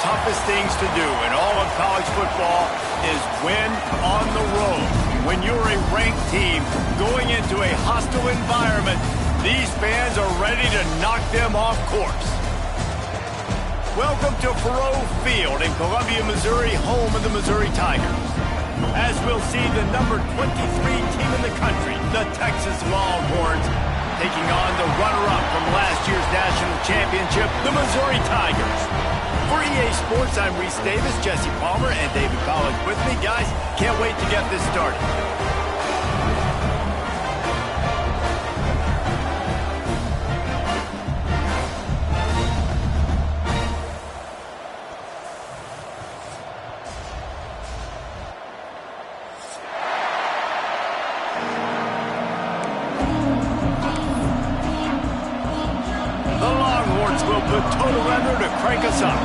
toughest things to do in all of college football is win on the road. When you're a ranked team going into a hostile environment, these fans are ready to knock them off course. Welcome to Faurot Field in Columbia, Missouri, home of the Missouri Tigers. As we'll see the number 23 team in the country, the Texas Longhorns, taking on the runner-up from last year's national championship, the Missouri Tigers. For EA Sports, I'm Reese Davis, Jesse Palmer, and David Pollack with me. Guys, can't wait to get this started. Will put total render to crank us up.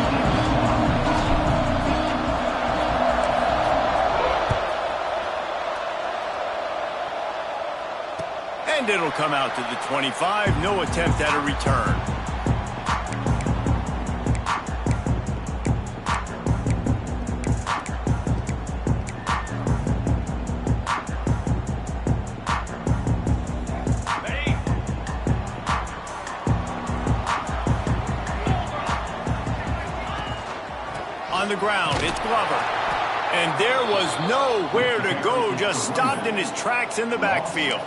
And it'll come out to the 25. No attempt at a return. On the ground, it's Glover. And there was nowhere to go, just stopped in his tracks in the backfield.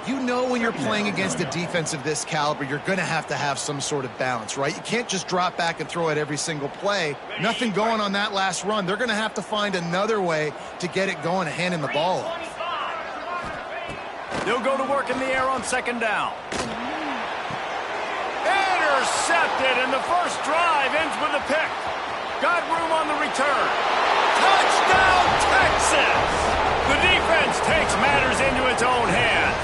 You know when you're playing against a defense of this caliber, you're going to have some sort of balance, right? You can't just drop back and throw it every single play. Nothing going on that last run. They're going to have to find another way to get it going and handing the ball off. They'll go to work in the air on second down. Intercepted, and the first drive ends with a pick. Got room on the return. Touchdown, Texas! The defense takes matters into its own hands.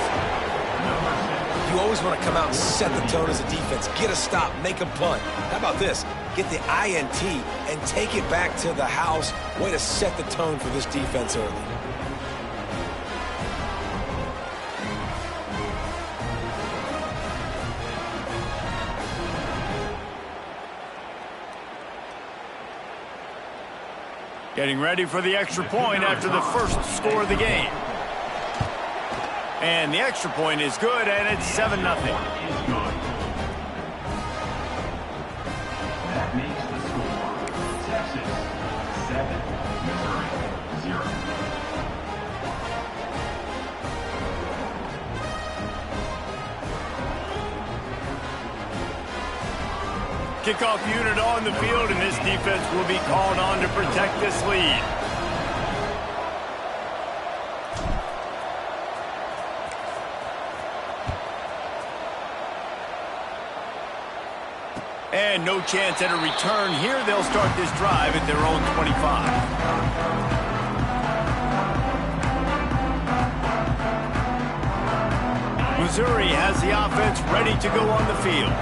You always want to come out and set the tone as a defense. Get a stop, make a punt. How about this? Get the INT and take it back to the house. Way to set the tone for this defense early. Getting ready for the extra point after the first score of the game. And the extra point is good, and it's 7-0. That makes the score Texas 7, Missouri 0. Kickoff unit on the field, and this defense will be called on to protect this lead. And no chance at a return here. They'll start this drive at their own 25. Missouri has the offense ready to go on the field.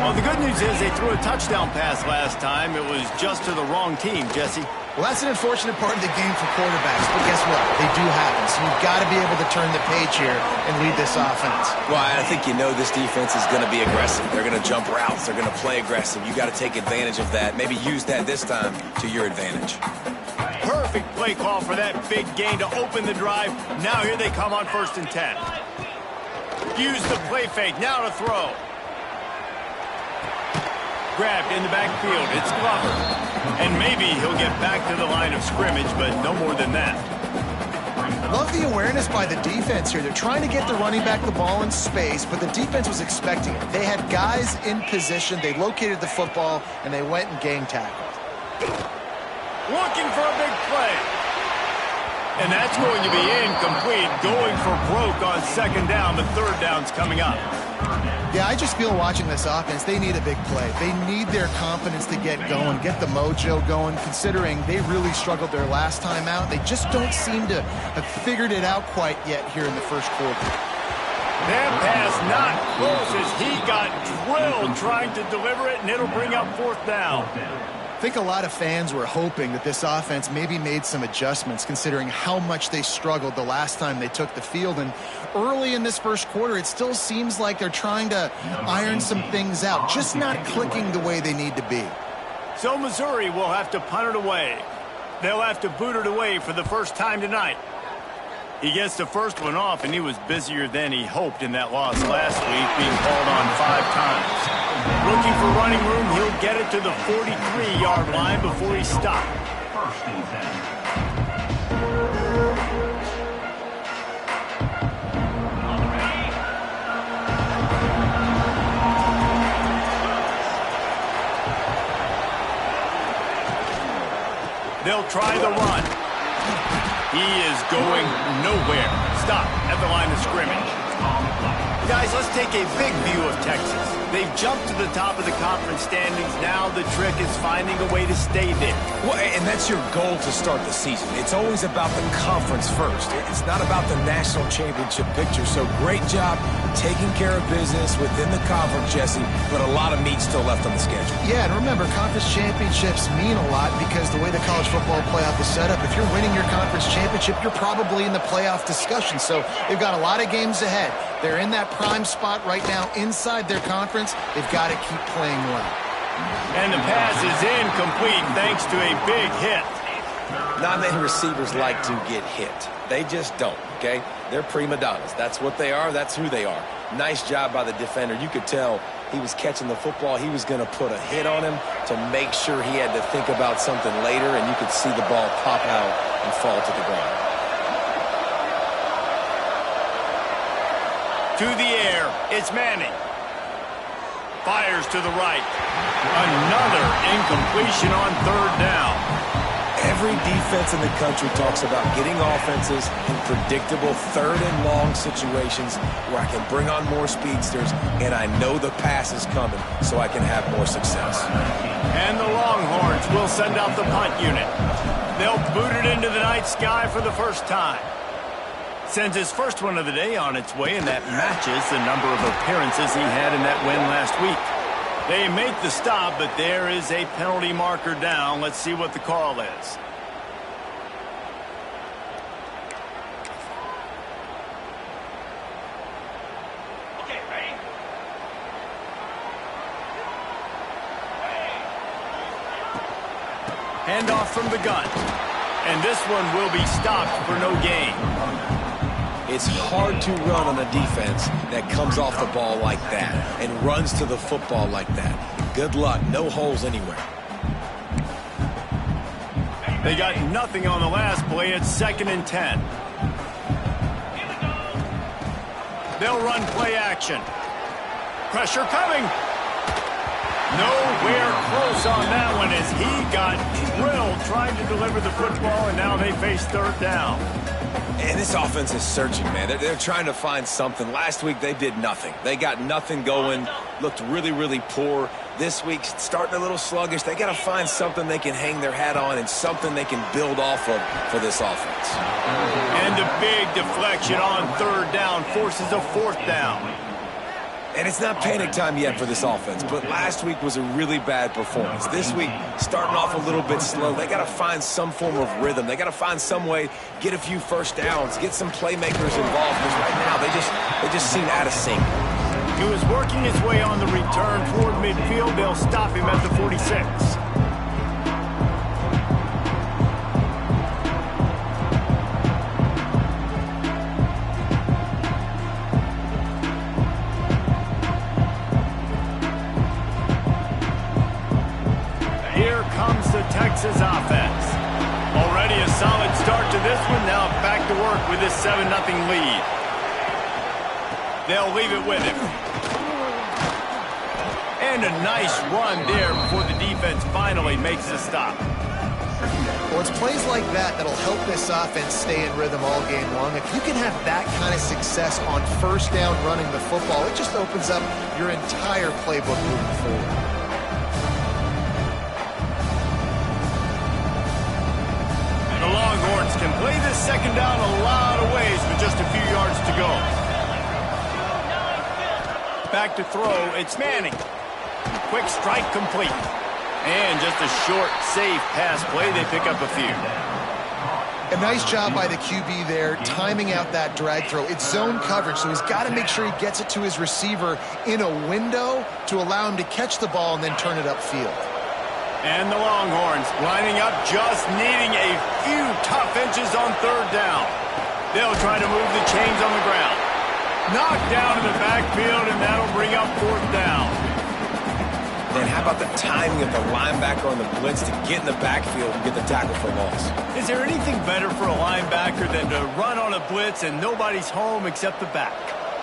Well, the good news is they threw a touchdown pass last time. It was just to the wrong team, Jesse. Well, that's an unfortunate part of the game for quarterbacks, but guess what? They do happen, so you've got to be able to turn the page here and lead this offense. Well, I think you know this defense is going to be aggressive. They're going to jump routes. They're going to play aggressive. You got to take advantage of that. Maybe use that this time to your advantage. Perfect play call for that big gain to open the drive. Now here they come on 1st and 10. Use the play fake. Now to throw. Grabbed in the backfield. It's Glover. And maybe he'll get back to the line of scrimmage, but no more than that. Love the awareness by the defense here. They're trying to get the running back the ball in space, but the defense was expecting it. They had guys in position. They located the football, and they went and gang tackled. Looking for a big play. And that's going to be incomplete. Going for broke on second down, but third down's coming up. Yeah, I just feel watching this offense, they need a big play. They need their confidence to get going, get the mojo going, considering they really struggled their last time out. They just don't seem to have figured it out quite yet here in the first quarter. That pass not close as he got drilled trying to deliver it, and it'll bring up 4th down. I think a lot of fans were hoping that this offense maybe made some adjustments considering how much they struggled the last time they took the field. And early in this first quarter, it still seems like they're trying to iron some things out, just not clicking the way they need to be. So Missouri will have to punt it away. They'll have to boot it away for the first time tonight. He gets the first one off, and he was busier than he hoped in that loss last week, being called on 5 times. Looking for running room, he'll get it to the 43-yard line before he stopped. First and 10. They'll try the run. He is going nowhere. Stop at the line of scrimmage. Guys, let's take a big view of Texas. They've jumped to the top of the conference standings. Now the trick is finding a way to stay there. Well, and that's your goal to start the season. It's always about the conference first. It's not about the national championship picture. So great job taking care of business within the conference, Jesse, but a lot of meat still left on the schedule. Yeah, and remember, conference championships mean a lot because the way the college football playoff is set up, if you're winning your conference championship, you're probably in the playoff discussion. So they've got a lot of games ahead. They're in that prime spot right now inside their conference. They've got to keep playing well. And the pass is incomplete thanks to a big hit. Not many receivers like to get hit. They just don't, okay? They're prima donnas. That's what they are. That's who they are. Nice job by the defender. You could tell he was catching the football. He was going to put a hit on him to make sure he had to think about something later, and you could see the ball pop out and fall to the ground. To the air, it's Manning. Fires to the right. Another incompletion on 3rd down. Every defense in the country talks about getting offenses in predictable 3rd and long situations where I can bring on more speedsters and I know the pass is coming so I can have more success. And the Longhorns will send out the punt unit. They'll boot it into the night sky for the first time. Sends his first one of the day on its way, and that matches the number of appearances he had in that win last week. They make the stop, but there is a penalty marker down. Let's see what the call is. Okay, ready? Handoff from the gun. And this one will be stopped for no gain. It's hard to run on a defense that comes off the ball like that and runs to the football like that. Good luck. No holes anywhere. They got nothing on the last play. It's 2nd and 10. They'll run play action. Pressure coming. Nowhere close on that one as he got drilled trying to deliver the football, and now they face 3rd down. And this offense is searching, man. They're trying to find something. Last week, they did nothing. They got nothing going, looked really, really poor. This week, starting a little sluggish. They got to find something they can hang their hat on and something they can build off of for this offense. And a big deflection on 3rd down forces a 4th down. And it's not panic time yet for this offense, but last week was a really bad performance. This week, starting off a little bit slow. They got to find some form of rhythm. They got to find some way, get a few first downs, get some playmakers involved, because right now they just seem out of sync. He was working his way on the return toward midfield. They'll stop him at the 46. Texas offense. Already a solid start to this one. Now back to work with this 7-0 lead. They'll leave it with him. And a nice run there before the defense finally makes a stop. Well, it's plays like that that'll help this offense stay in rhythm all game long. If you can have that kind of success on 1st down running the football, it just opens up your entire playbook moving forward. The Longhorns can play this 2nd down a lot of ways with just a few yards to go. Back to throw, it's Manning. Quick strike complete. And just a short, safe pass play. They pick up a few. A nice job by the QB there, timing out that drag throw. It's zone coverage, so he's got to make sure he gets it to his receiver in a window to allow him to catch the ball and then turn it upfield. And the Longhorns lining up, just needing a few tough inches on third down. They'll try to move the chains on the ground. Knocked down in the backfield, and that'll bring up fourth down. Man, how about the timing of the linebacker on the blitz to get in the backfield and get the tackle for loss? Is there anything better for a linebacker than to run on a blitz and nobody's home except the back?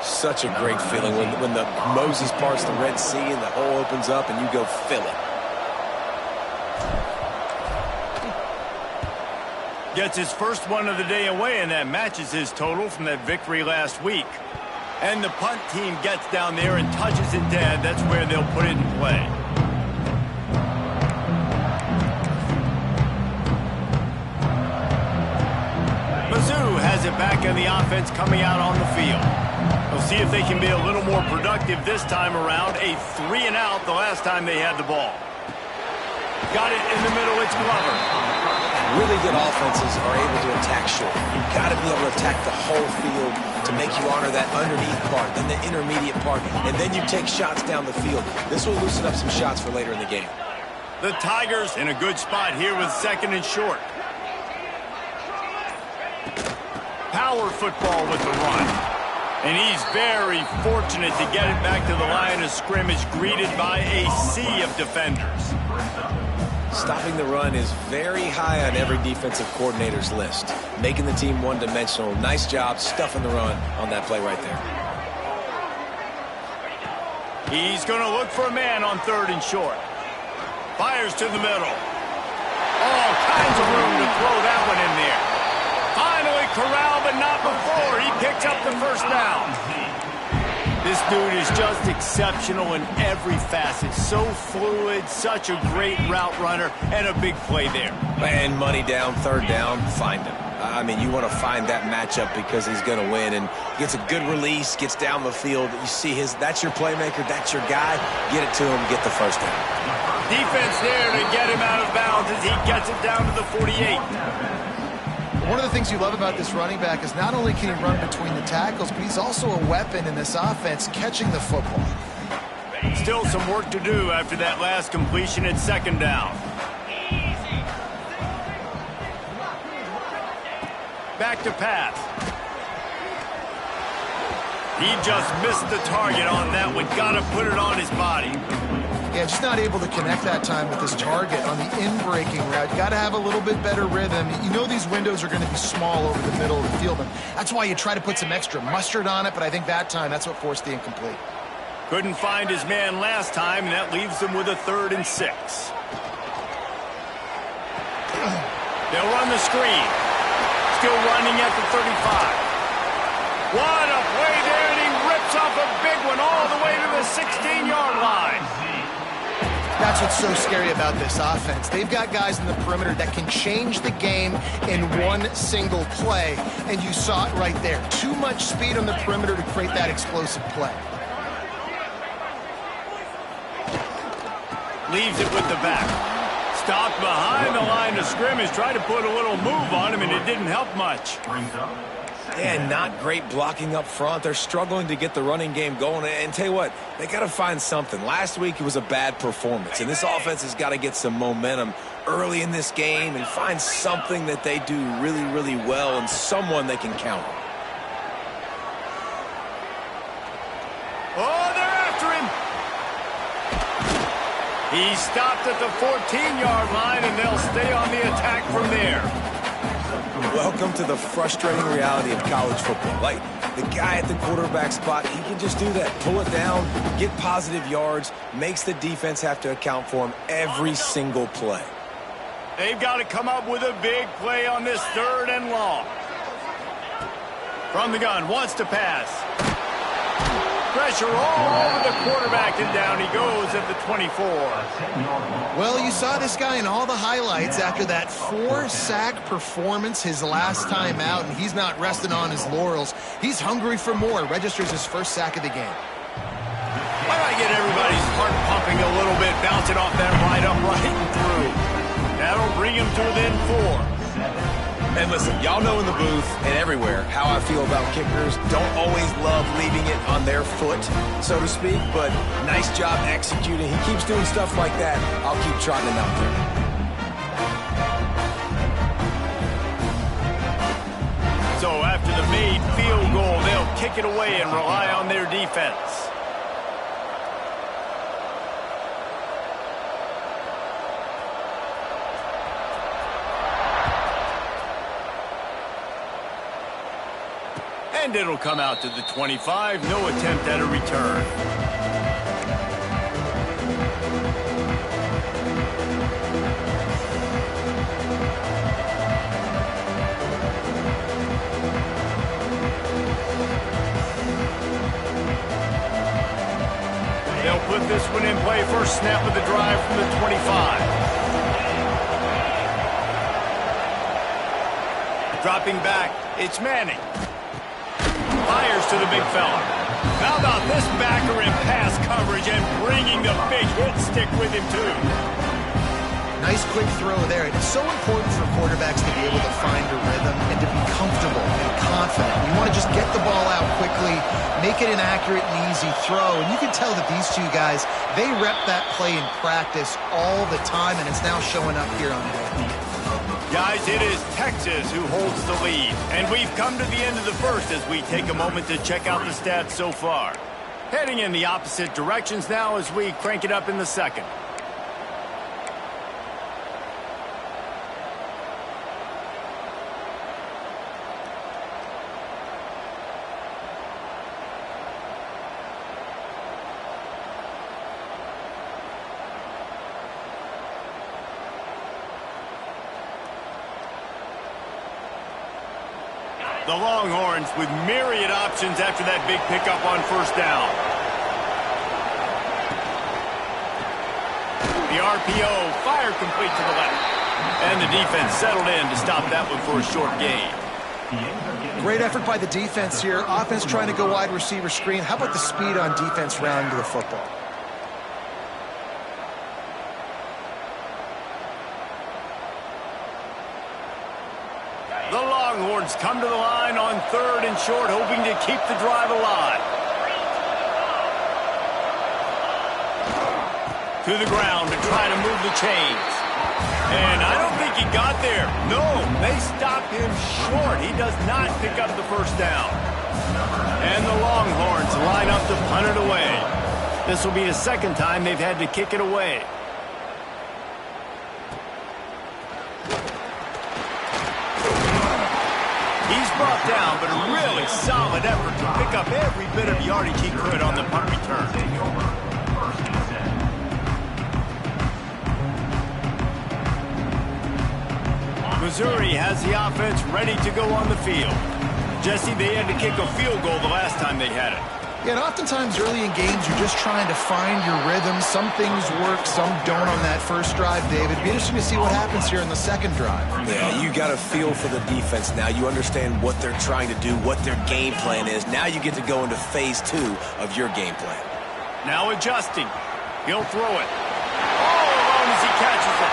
Such a great feeling when the Moses parts the Red Sea and the hole opens up and you go fill it. Gets his first one of the day away, and that matches his total from that victory last week. And the punt team gets down there and touches it dead. That's where they'll put it in play. Mizzou has it back in the offense coming out on the field. We'll see if they can be a little more productive this time around. A 3-and-out the last time they had the ball. Got it in the middle. It's Glover. Really good offenses are able to attack short. You've got to be able to attack the whole field to make you honor that underneath part, then the intermediate part, and then you take shots down the field. This will loosen up some shots for later in the game. The Tigers in a good spot here with second and short. Power football with the run. And he's very fortunate to get it back to the line of scrimmage, greeted by a sea of defenders. Stopping the run is very high on every defensive coordinator's list. Making the team one-dimensional. Nice job stuffing the run on that play right there. He's going to look for a man on third and short. Fires to the middle. All kinds of room to throw that one in there. Finally corralled, but not before. He picks up the first down. This dude is just exceptional in every facet. So fluid, such a great route runner, and a big play there. And money down, third down, find him. I mean, you want to find that matchup because he's going to win. And gets a good release, gets down the field. You see that's your playmaker, that's your guy. Get it to him, get the first down. Defense there to get him out of bounds as he gets it down to the 48. One of the things you love about this running back is not only can he run between the tackles, but he's also a weapon in this offense catching the football. Still some work to do after that last completion at second down. Back to pass. He just missed the target on that one. Got to put it on his body. Yeah, just not able to connect that time with his target on the in-breaking route. You got to have a little bit better rhythm. You know these windows are going to be small over the middle of the field, and that's why you try to put some extra mustard on it, but I think that time that's what forced the incomplete. Couldn't find his man last time, and that leaves them with a 3rd and 6. They'll run the screen. Still running at the 35. What a play there, and he rips off a big one all the way to the 16-yard line. That's what's so scary about this offense. They've got guys in the perimeter that can change the game in one single play, and you saw it right there. Too much speed on the perimeter to create that explosive play. Leaves it with the back. Stopped behind the line of scrimmage. Tried to put a little move on him, and it didn't help much. Yeah, not great blocking up front. They're struggling to get the running game going. And tell you what, they got to find something. Last week it was a bad performance, and this offense has got to get some momentum early in this game and find something that they do really, really well and someone they can count on. Oh, they're after him. He stopped at the 14-yard line, and they'll stay on the attack from there. Welcome to the frustrating reality of college football. Like, the guy at the quarterback spot, he can just do that. Pull it down, get positive yards, makes the defense have to account for him every single play. They've got to come up with a big play on this 3rd and long. From the gun, wants to pass. Pressure all over the quarterback, and down he goes at the 24. Well, you saw this guy in all the highlights after that 4-sack performance his last time out, and he's not resting on his laurels. He's hungry for more. Registers his first sack of the game. Why don't I get everybody's heart pumping a little bit, bouncing off that right up, right and through. That'll bring him to within 4. And listen, y'all know in the booth and everywhere how I feel about kickers. Don't always love leaving it on their foot, so to speak, but nice job executing. He keeps doing stuff like that. I'll keep trotting him out there. So after the made field goal, they'll kick it away and rely on their defense. And it'll come out to the 25. No attempt at a return. They'll put this one in play. First snap of the drive from the 25. Dropping back, it's Manning. Fires to the big fella. How about this backer in pass coverage and bringing the big hit stick with him, too? Nice quick throw there. It's so important for quarterbacks to be able to find a rhythm and to be comfortable and confident. You want to just get the ball out quickly, make it an accurate and easy throw. And you can tell that these two guys, they rep that play in practice all the time, and it's now showing up here on day. Guys, it is Texas who holds the lead. And we've come to the end of the first as we take a moment to check out the stats so far. Heading in the opposite directions now as we crank it up in the second. The Longhorns with myriad options after that big pickup on first down. The RPO, fire complete to the left. And the defense settled in to stop that one for a short gain. Great effort by the defense here. Offense trying to go wide receiver screen. How about the speed on defense rounding to the football? The Longhorns come to the line on third and short, hoping to keep the drive alive. To the ground to try to move the chains. And I don't think he got there. No, they stop him short. He does not pick up the first down. And the Longhorns line up to punt it away. This will be the second time they've had to kick it away. He's brought down, but a really solid effort to pick up every bit of yardage he could on the punt return. Missouri has the offense ready to go on the field. Jesse, they had to kick a field goal the last time they had it. Yeah, and oftentimes early in games, you're just trying to find your rhythm. Some things work, some don't on that first drive, David. It'd be interesting to see what happens here in the second drive. Yeah, you got a feel for the defense now. You understand what they're trying to do, what their game plan is. Now you get to go into phase 2 of your game plan. Now adjusting. He'll throw it. All alone as he catches it.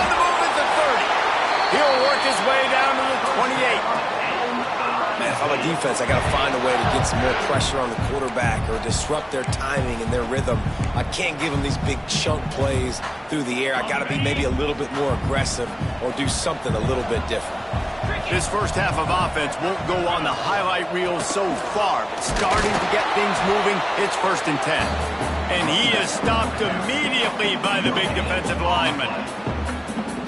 On the move at the 30. He'll work his way down to the 28. Man, if I'm a defense, I got to find a way to get some more pressure on the quarterback or disrupt their timing and their rhythm. I can't give them these big chunk plays through the air. I got to be maybe a little bit more aggressive or do something a little bit different. This first half of offense won't go on the highlight reel so far, but starting to get things moving, it's 1st and 10. And he is stopped immediately by the big defensive lineman.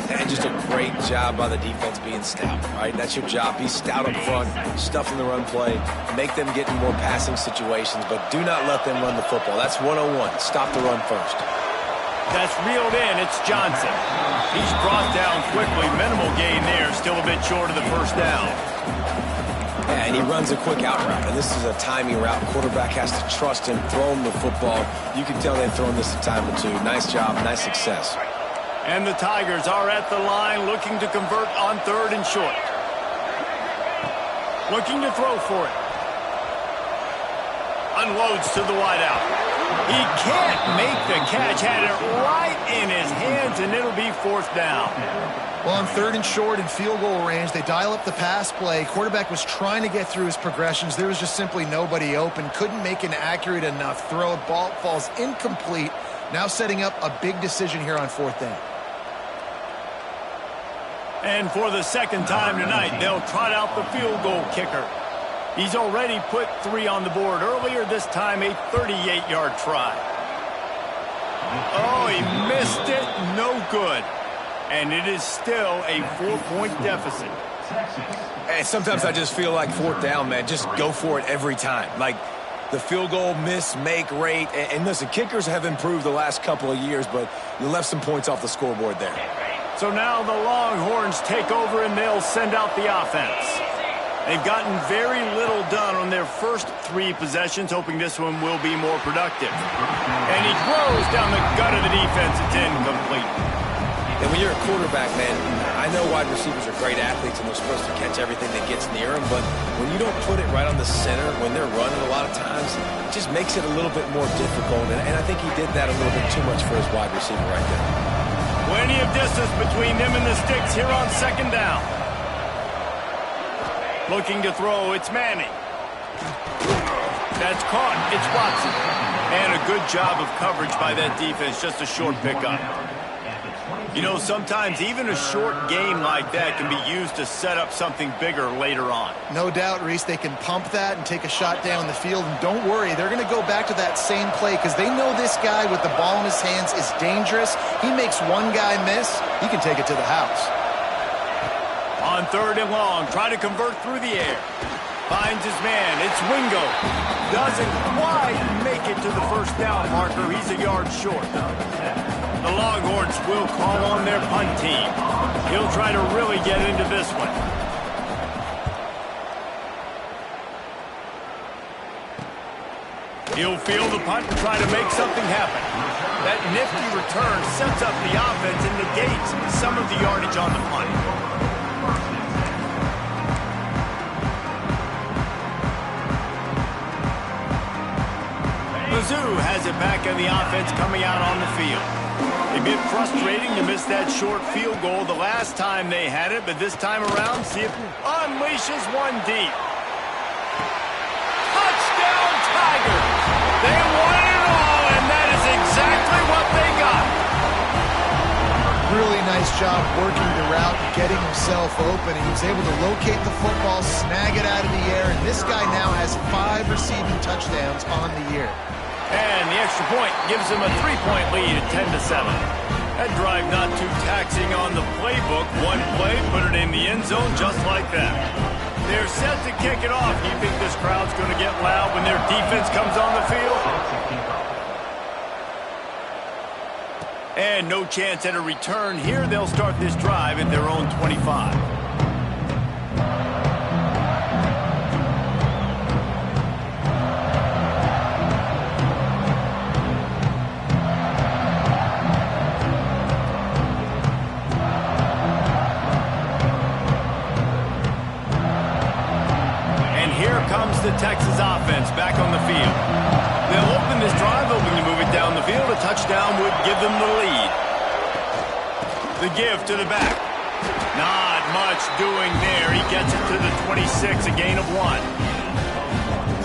And just a great job by the defense being stout, right? That's your job. Be stout up front, stuff in the run play, make them get in more passing situations, but do not let them run the football. That's 101. Stop the run first. That's reeled in. It's Johnson. He's brought down quickly. Minimal gain there. Still a bit short of the first down. Yeah, and he runs a quick out route, and this is a timing route. Quarterback has to trust him, throw him the football. You can tell they've thrown this a time or two. Nice job, nice success. And the Tigers are at the line looking to convert on 3rd and short. Looking to throw for it. Unloads to the wideout. He can't make the catch. Had it right in his hands, and it'll be fourth down. Well, on 3rd and short and field goal range, they dial up the pass play. Quarterback was trying to get through his progressions. There was just simply nobody open. Couldn't make an accurate enough throw. Ball falls incomplete. Now setting up a big decision here on 4th down. And for the second time tonight, they'll trot out the field goal kicker. He's already put 3 on the board earlier, this time a 38-yard try. Oh, he missed it. No good. And it is still a 4-point deficit. And sometimes I just feel like 4th down, man. Just go for it every time. Like the field goal miss-make rate. And listen, kickers have improved the last couple of years, but you left some points off the scoreboard there. So now the Longhorns take over, and they'll send out the offense. They've gotten very little done on their first 3 possessions, hoping this one will be more productive. And he throws down the gut of the defense. It's incomplete. And when you're a quarterback, man, I know wide receivers are great athletes and they're supposed to catch everything that gets near them, but when you don't put it right on the center, when they're running a lot of times, it just makes it a little bit more difficult. And I think he did that a little bit too much for his wide receiver right there. Plenty of distance between them and the sticks here on 2nd down. Looking to throw, it's Manning. That's caught, it's Watson. And a good job of coverage by that defense, just a short pickup. You know, sometimes even a short game like that can be used to set up something bigger later on. No doubt, Reese, they can pump that and take a shot down the field. And don't worry, they're going to go back to that same play because they know this guy with the ball in his hands is dangerous. He makes one guy miss, he can take it to the house. On 3rd and long, try to convert through the air. Finds his man, it's Wingo. Doesn't quite make it to the first down marker. He's a yard short. The Longhorns will call on their punt team. He'll try to really get into this one. He'll field the punt and try to make something happen. That nifty return sets up the offense and negates some of the yardage on the punt. Mizzou has it back in the offense coming out on the field. A bit frustrating to miss that short field goal the last time they had it, but this time around, see if it unleashes one deep. Touchdown Tigers! They won it all, and that is exactly what they got. Really nice job working the route, getting himself open. He was able to locate the football, snag it out of the air, and this guy now has 5 receiving touchdowns on the year. And the extra point gives them a 3-point lead at 10-7. That drive not too taxing on the playbook. One play, put it in the end zone just like that. They're set to kick it off. Do you think this crowd's going to get loud when their defense comes on the field? And no chance at a return here. They'll start this drive at their own 25. The Texas offense back on the field. They'll open this drive, hoping to move it down the field. A touchdown would give them the lead. The give to the back. Not much doing there. He gets it to the 26, a gain of 1.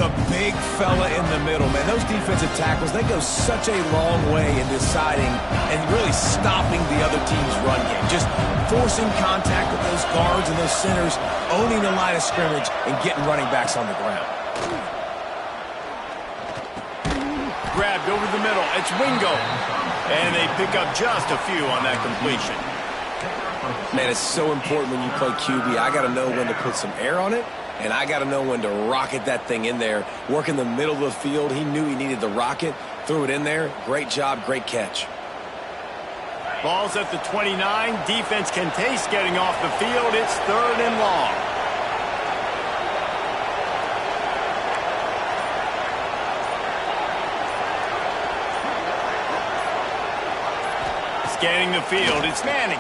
The big fella in the middle, man. Those defensive tackles, they go such a long way in deciding and really stopping the other team's run game. Just forcing contact with those guards and those centers, owning the line of scrimmage, and getting running backs on the ground. Grabbed over the middle. It's Wingo. And they pick up just a few on that completion. Man, it's so important when you play QB. I got to know when to put some air on it, and I got to know when to rocket that thing in there. Work in the middle of the field. He knew he needed the rocket. Threw it in there. Great job, great catch. Ball's at the 29. Defense can taste getting off the field. It's 3rd and long. Scanning the field. It's Manning.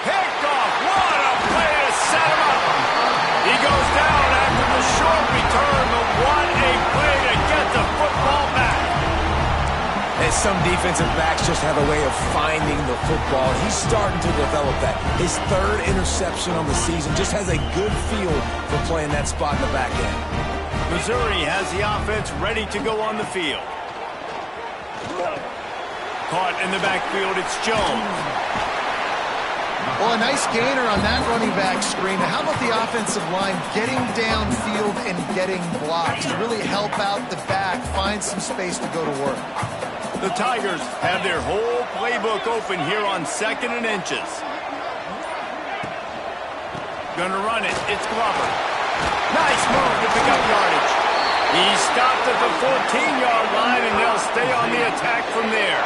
Picked off. What a play to set him up. He goes down after the short return, but what a play to get the football Some defensive backs just have a way of finding the football. He's starting to develop that. His third interception on the season, just has a good feel for playing that spot in the back end. Missouri has the offense ready to go on the field. Caught in the backfield, it's Jones. Well, a nice gainer on that running back screen. How about the offensive line getting downfield and getting blocks to really help out the back, find some space to go to work? The Tigers have their whole playbook open here on 2nd and inches. Gonna run it. It's Glover. Nice move to pick up yardage. He stopped at the 14-yard line, and they'll stay on the attack from there.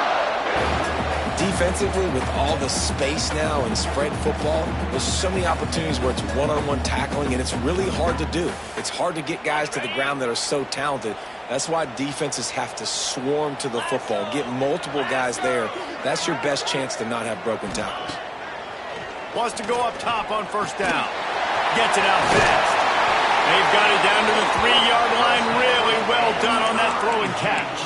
Defensively, with all the space now and spread football, there's so many opportunities where it's one-on-one tackling, and it's really hard to do. It's hard to get guys to the ground that are so talented. That's why defenses have to swarm to the football, get multiple guys there. That's your best chance to not have broken tackles. Wants to go up top on 1st down. Gets it out fast. They've got it down to the 3-yard line. Really well done on that throw and catch.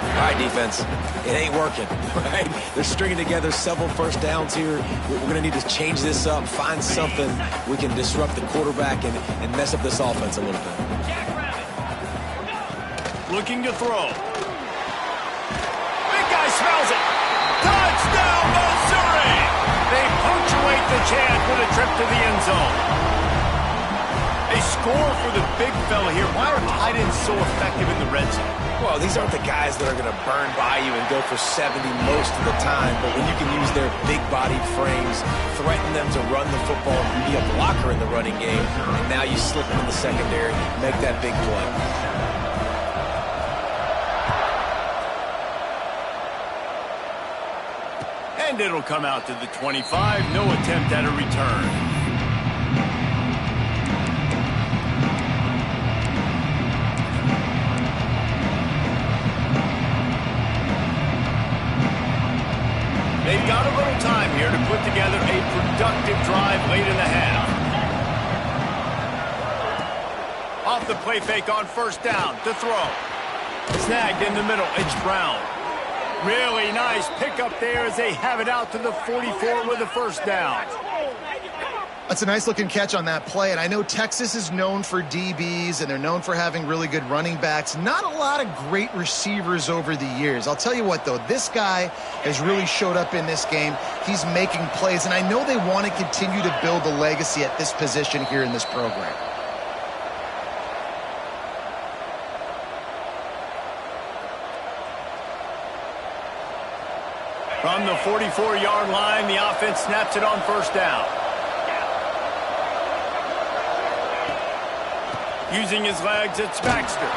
All right, defense, it ain't working, right? They're stringing together several 1st downs here. We're going to need to change this up, find something we can disrupt the quarterback and mess up this offense a little bit. Looking to throw. Big guy smells it. Touchdown, Missouri! They punctuate the chant with a trip to the end zone. A score for the big fella here. Why are tight ends so effective in the red zone? Well, these aren't the guys that are going to burn by you and go for 70 most of the time, but when you can use their big-bodied frames, threaten them to run the football, be a blocker in the running game, and now you slip them in the secondary, make that big play. And it'll come out to the 25. No attempt at a return. They've got a little time here to put together a productive drive late in the half. Off the play fake on 1st down to throw. Snagged in the middle. It's Brown. Really nice pickup there as they have it out to the 44 with a 1st down. That's a nice-looking catch on that play, and I know Texas is known for DBs, and they're known for having really good running backs. Not a lot of great receivers over the years. I'll tell you what, though, this guy has really showed up in this game. He's making plays, and I know they want to continue to build a legacy at this position here in this program. From the 44-yard line, the offense snaps it on 1st down. Using his legs, it's Baxter.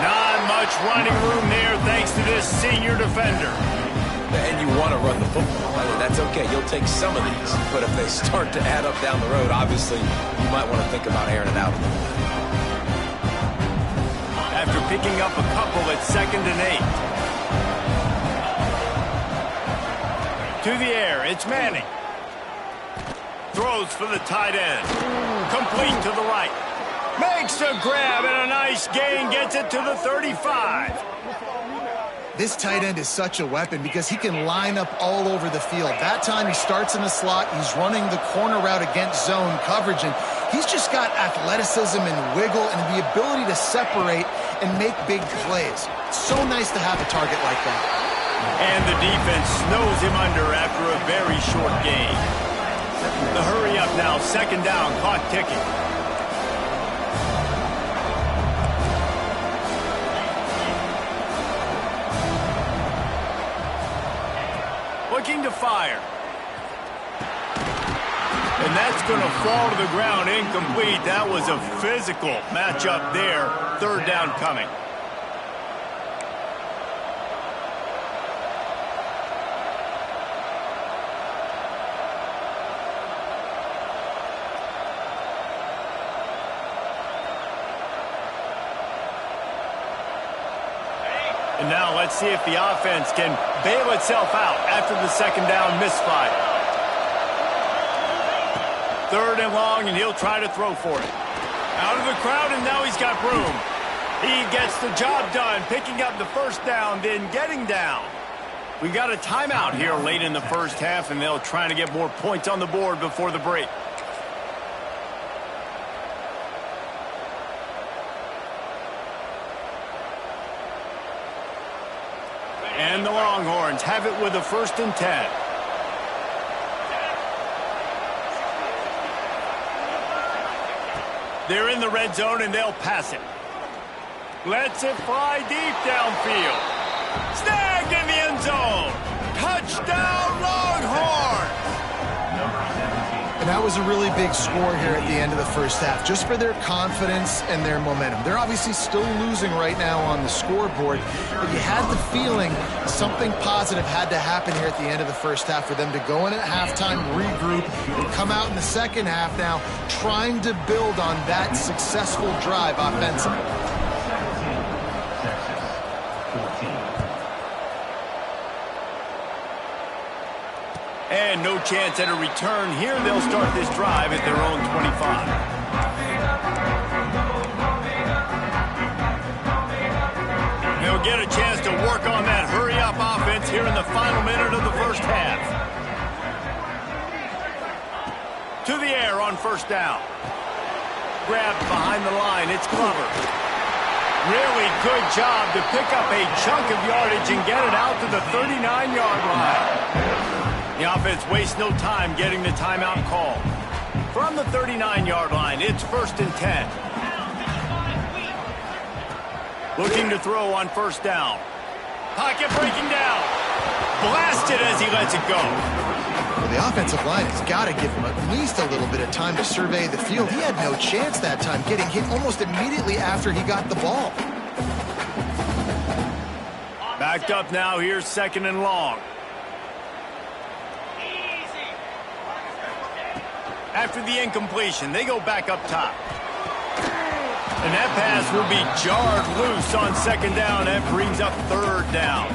Not much running room there thanks to this senior defender. And you want to run the football. I mean, that's okay. You'll take some of these. But if they start to add up down the road, obviously, you might want to think about airing it out a little bit. After picking up a couple at 2nd and 8. To the air, it's Manning. Throws for the tight end. Complete to the right. Makes a grab and a nice gain, gets it to the 35. This tight end is such a weapon because he can line up all over the field. That time he starts in the slot, he's running the corner route against zone coverage, and he's just got athleticism and wiggle and the ability to separate and make big plays. It's so nice to have a target like that. And the defense snows him under after a very short gain. The hurry up now, 2nd down, clock ticking. Looking to fire. And that's going to fall to the ground incomplete. That was a physical matchup there. 3rd down coming. And now let's see if the offense can bail itself out after the 2nd down misfire. 3rd and long, and he'll try to throw for it. Out of the crowd, and now he's got room. He gets the job done, picking up the first down, then getting down. We got a timeout here late in the first half, and they'll try to get more points on the board before the break. And the Longhorns have it with a 1st and 10. They're in the red zone, and they'll pass it. Lets it fly deep downfield. Snagged in the end zone. Touchdown, Longhorns! And that was a really big score here at the end of the first half, just for their confidence and their momentum. They're obviously still losing right now on the scoreboard, but you had the feeling something positive had to happen here at the end of the first half for them to go in at halftime, regroup, and come out in the second half now trying to build on that successful drive offensively. And no chance at a return here. They'll start this drive at their own 25. They'll get a chance to work on that hurry-up offense here in the final minute of the first half. To the air on 1st down. Grabbed behind the line. It's Glover. Really good job to pick up a chunk of yardage and get it out to the 39-yard line. The offense wastes no time getting the timeout call. From the 39-yard line, it's 1st and 10. Looking to throw on 1st down. Pocket breaking down. Blasted as he lets it go. Well, the offensive line has got to give him at least a little bit of time to survey the field. He had no chance that time, getting hit almost immediately after he got the ball. Backed up now. Here's 2nd and long. After the incompletion, they go back up top. And that pass will be jarred loose on 2nd down. That brings up 3rd down.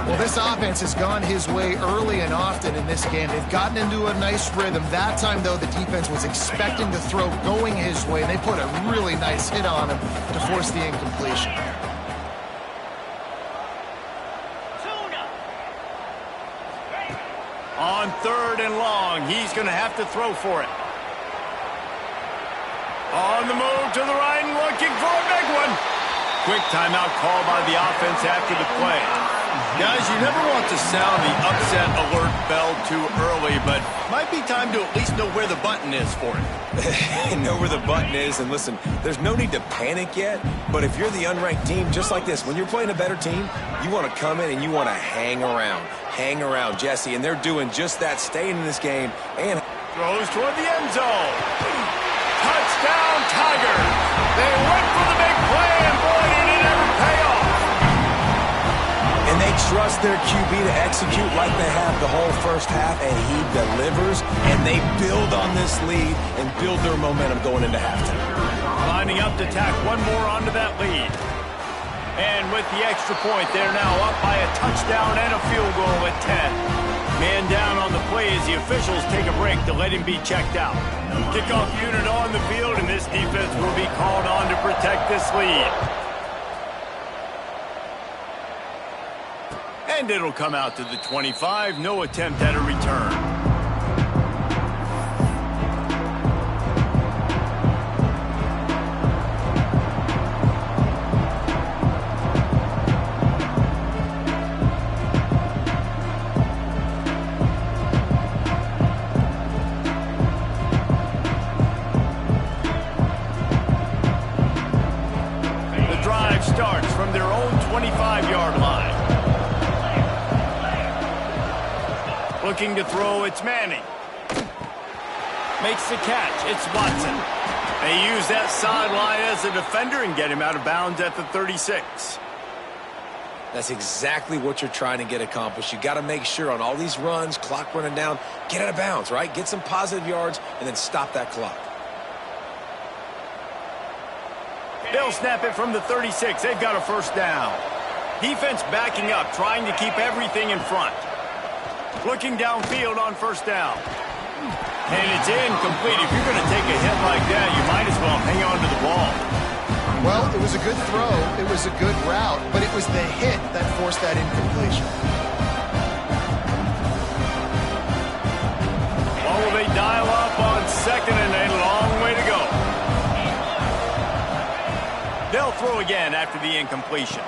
Well, this offense has gone his way early and often in this game. They've gotten into a nice rhythm. That time, though, the defense was expecting to throw going his way. They put a really nice hit on him to force the incompletion. On 3rd and long, he's going to have to throw for it. On the move to the right and looking for a big one. Quick timeout call by the offense after the play. Guys, you never want to sound the upset alert bell too early, but might be time to at least know where the button is for it. Know where the button is, and listen, there's no need to panic yet, but if you're the unranked team, just like this, when you're playing a better team, you want to come in and you want to hang around. Hang around, Jesse, and they're doing just that, staying in this game. And throws toward the end zone. Touchdown, Tigers. They went for the big play, and boy, did it ever pay off. And they trust their QB to execute like they have the whole first half, and he delivers, and they build on this lead and build their momentum going into halftime. Lining up to tack one more onto that lead. And with the extra point, they're now up by a touchdown and a field goal at 10. Man down on the play as the officials take a break to let him be checked out. Kickoff unit on the field, and this defense will be called on to protect this lead. And it'll come out to the 25. No attempt at a return. Starts from their own 25-yard line. Looking to throw, it's Manning. Makes the catch, it's Watson. They use that sideline as a defender and get him out of bounds at the 36. That's exactly what you're trying to get accomplished. You got to make sure on all these runs, clock running down, get out of bounds, right? Get some positive yards and then stop that clock. They'll snap it from the 36. They've got a first down. Defense backing up, trying to keep everything in front. Looking downfield on first down. And it's incomplete. If you're going to take a hit like that, you might as well hang on to the ball. Well, it was a good throw, it was a good route, but it was the hit that forced that incompletion. Well, will they dial up on second and a long way to go? They'll throw again after the incompletion.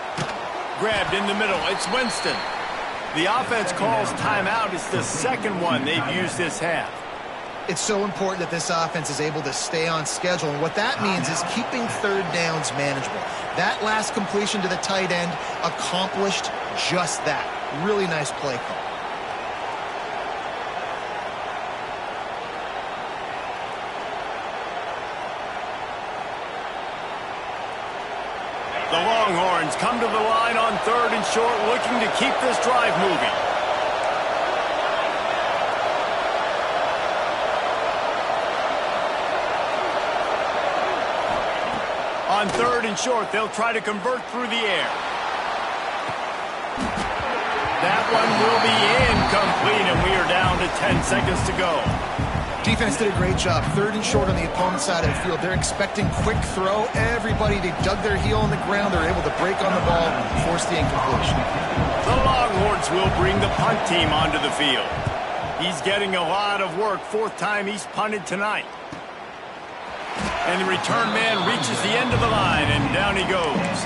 Grabbed in the middle, it's Winston. The offense calls timeout. It's the second one they've used this half. It's so important that this offense is able to stay on schedule, and what that means is keeping third downs manageable. That last completion to the tight end accomplished just that. Really nice play call. The Longhorns come to the line on third and short, looking to keep this drive moving. On third and short, they'll try to convert through the air. That one will be incomplete, and we are down to 10 seconds to go. Defense did a great job. Third and short on the opponent's side of the field. They're expecting quick throw. Everybody, they dug their heel on the ground. They're able to break on the ball and force the incompletion. The Longhorns will bring the punt team onto the field. He's getting a lot of work. Fourth time he's punted tonight. And the return man reaches the end of the line, and down he goes.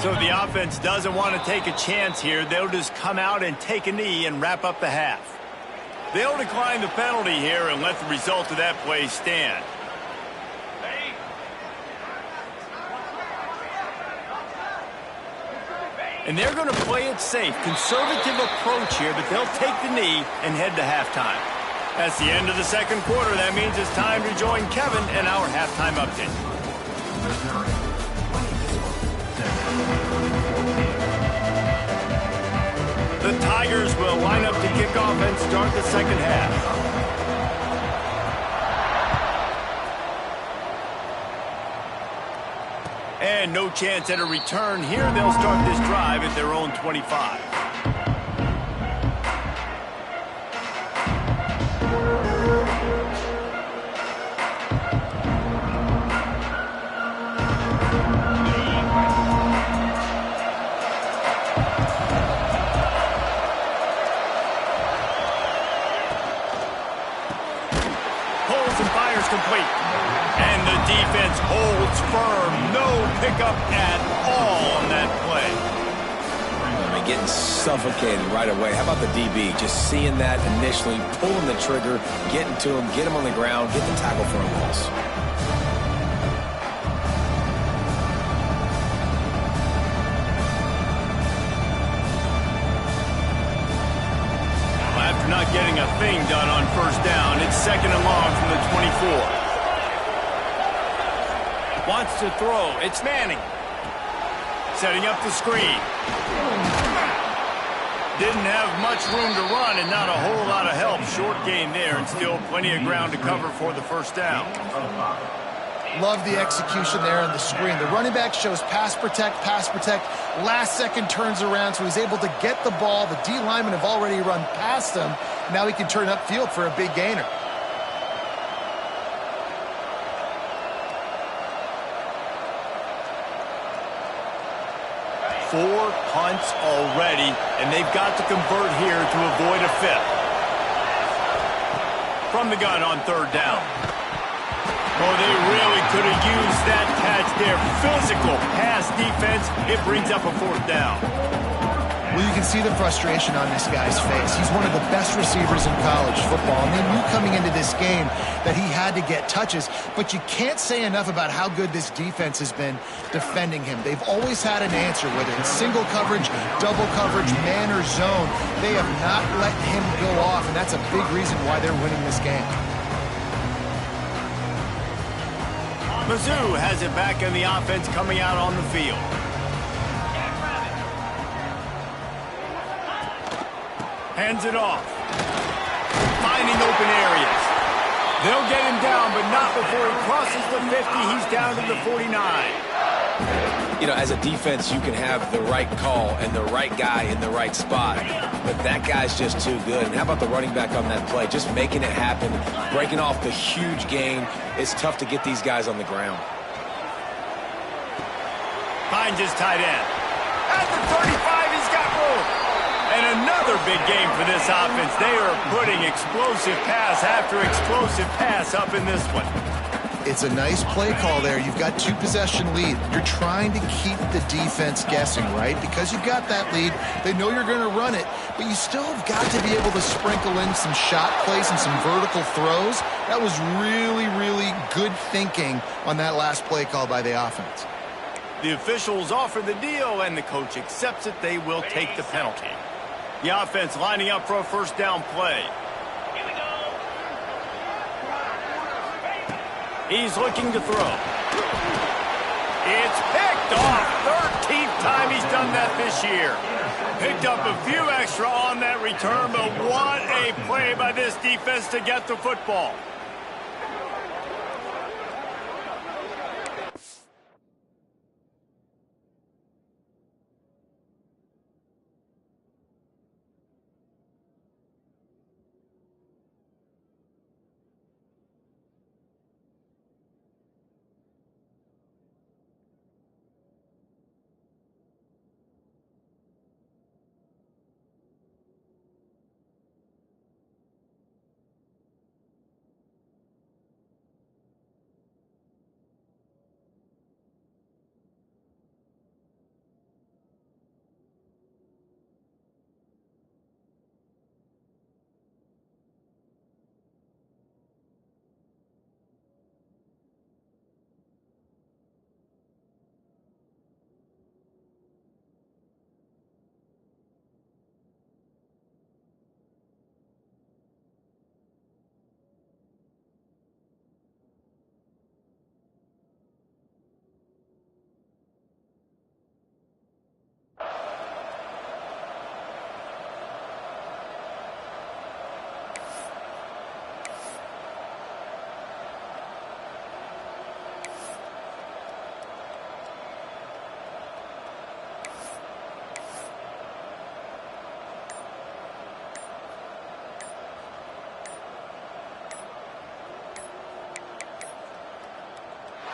So the offense doesn't want to take a chance here. They'll just come out and take a knee and wrap up the half. They'll decline the penalty here and let the result of that play stand. And they're going to play it safe. Conservative approach here, but they'll take the knee and head to halftime. That's the end of the second quarter. That means it's time to join Kevin and our halftime update. The Tigers will line up to kick off and start the second half. And no chance at a return here. They'll start this drive at their own 25. Complete. And the defense holds firm. No pickup at all on that play. They're getting suffocated right away. How about the DB? Just seeing that initially, pulling the trigger, getting to him, get him on the ground, get the tackle for a loss. Not getting a thing done on first down. It's second and long from the 24. Wants to throw. It's Manning. Setting up the screen. Didn't have much room to run and not a whole lot of help. Short gain there and still plenty of ground to cover for the first down. Love the execution there on the screen. The running back shows pass protect, last second turns around, so he's able to get the ball. The D linemen have already run past him. Now he can turn upfield for a big gainer. Four punts already, and they've got to convert here to avoid a fifth. From the gun on third down. Oh, they really could have used that catch there. Physical pass defense. It brings up a fourth down. Well, you can see the frustration on this guy's face. He's one of the best receivers in college football, and they knew coming into this game that he had to get touches, but you can't say enough about how good this defense has been defending him. They've always had an answer, whether it's single coverage, double coverage, man or zone. They have not let him go off, and that's a big reason why they're winning this game. Mizzou has it back in the offense coming out on the field. Hands it off. Finding open areas. They'll get him down, but not before he crosses the 50. He's down to the 49. You know, as a defense, you can have the right call and the right guy in the right spot, but that guy's just too good. And how about the running back on that play? Just making it happen, breaking off the huge gain. It's tough to get these guys on the ground. Finds his tight end. At the 35, he's got room. And another big game for this offense. They are putting explosive pass after explosive pass up in this one. It's a nice play call there. You've got 2-possession lead. You're trying to keep the defense guessing, right? Because you've got that lead. They know you're going to run it, but you still have got to be able to sprinkle in some shot plays and some vertical throws. That was really, really good thinking on that last play call by the offense. The officials offer the deal, and the coach accepts it. They will take the penalty. The offense lining up for a first down play. He's looking to throw. It's picked off. 13th time he's done that this year. Picked up a few extra on that return, but what a play by this defense to get the football.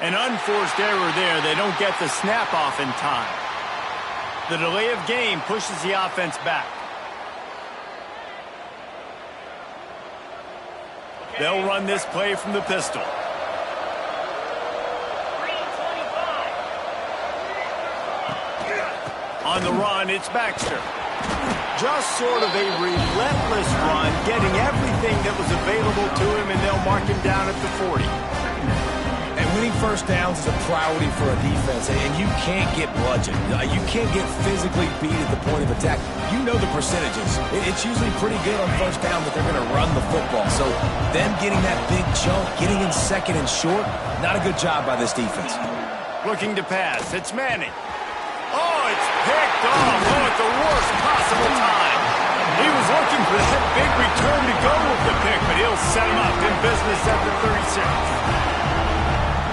An unforced error there. They don't get the snap off in time. The delay of game pushes the offense back. They'll run this play from the pistol. On the run, it's Baxter. Just sort of a relentless run, getting everything that was available to him, and they'll mark him down at the 40. And winning first downs is a priority for a defense, and you can't get bludgeoned. You can't get physically beat at the point of attack. You know the percentages. It's usually pretty good on first down that they're going to run the football. So them getting that big chunk, getting in second and short, not a good job by this defense. Looking to pass. It's Manning. Oh, it's picked off. Oh, at the worst possible time. He was looking for that big return to go with the pick, but he'll set him up in business at the 36.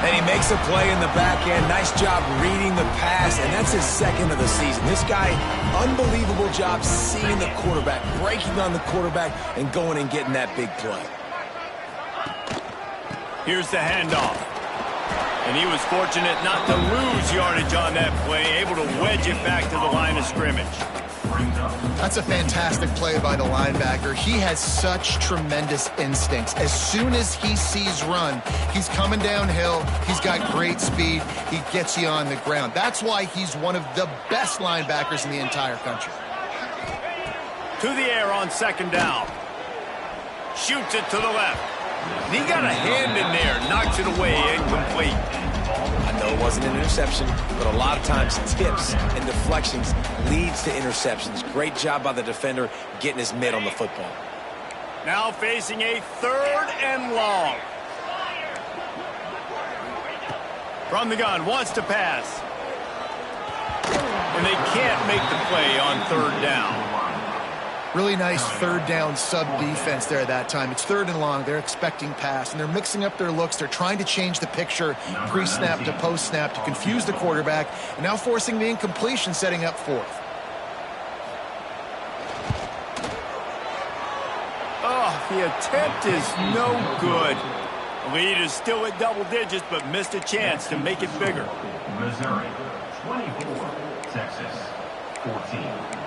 And he makes a play in the back end. Nice job reading the pass, and that's his second of the season. This guy, unbelievable job seeing the quarterback, breaking on the quarterback, and going and getting that big play. Here's the handoff. And he was fortunate not to lose yardage on that play, able to wedge it back to the line of scrimmage. That's a fantastic play by the linebacker. He has such tremendous instincts. As soon as he sees run, he's coming downhill. He's got great speed. He gets you on the ground. That's why he's one of the best linebackers in the entire country. To the air on second down. Shoots it to the left. He got a hand in there, knocks it away, incomplete. I know it wasn't an interception, but a lot of times tips and deflections leads to interceptions. Great job by the defender getting his mitt on the football. Now facing a 3rd and long. From the gun, wants to pass. And they can't make the play on 3rd down. Really nice third down sub defense there that time. It's 3rd and long. They're expecting pass, and they're mixing up their looks. They're trying to change the picture pre-snap to post-snap to confuse the quarterback, and now forcing the incompletion, setting up 4th. Oh, the attempt is no good. Lead is still at double digits, but missed a chance to make it bigger. Missouri 24, Texas 14.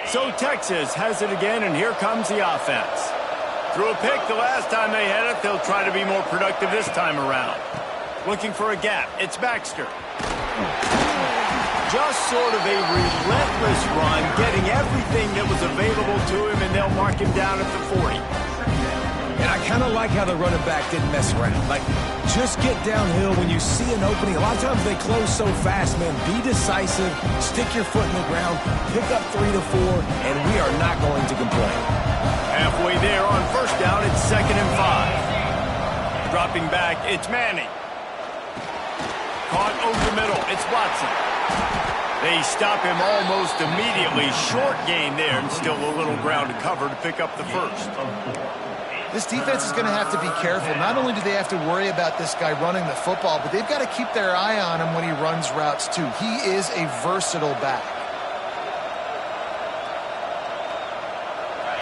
So Texas has it again, and here comes the offense. Threw a pick the last time they had it. They'll try to be more productive this time around. Looking for a gap. It's Baxter. Just sort of a relentless run, getting everything that was available to him, and they'll mark him down at the 40. And I kind of like how the running back didn't mess around. Like, just get downhill when you see an opening. A lot of times they close so fast, man. Be decisive, stick your foot in the ground, pick up 3 to 4, and we are not going to complain. Halfway there on first down, it's 2nd and 5. Dropping back, it's Manning. Caught over the middle, it's Watson. They stop him almost immediately. Short gain there, and still a little ground to cover to pick up the first. This defense is going to have to be careful. Not only do they have to worry about this guy running the football, but they've got to keep their eye on him when he runs routes too. He is a versatile back.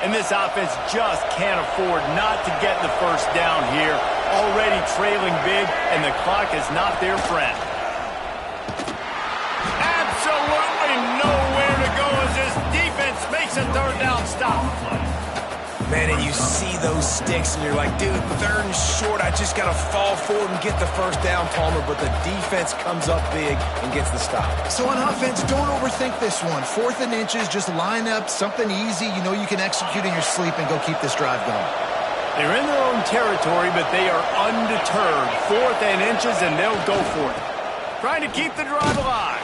And this offense just can't afford not to get the first down here. Already trailing big, and the clock is not their friend. Absolutely nowhere to go as this defense makes a 3rd down stop. Man, and you see those sticks, and you're like, dude, 3rd and short, I just got to fall forward and get the first down, Palmer, but the defense comes up big and gets the stop. So on offense, don't overthink this one. 4th and inches, just line up something easy you know you can execute in your sleep and go keep this drive going. They're in their own territory, but they are undeterred. 4th and inches, and they'll go for it. Trying to keep the drive alive.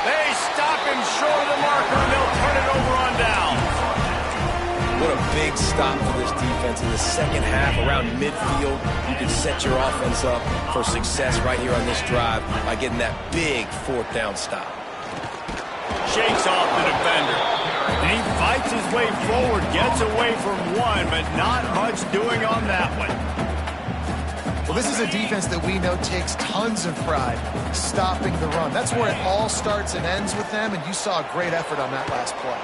They stop him short of the marker, and they'll turn it over on down. What a big stop for this defense in the second half. Around midfield, you can set your offense up for success right here on this drive by getting that big 4th down stop. Shakes off the defender. And he fights his way forward, gets away from one, but not much doing on that one. Well, this is a defense that we know takes tons of pride stopping the run. That's where it all starts and ends with them, and you saw a great effort on that last play.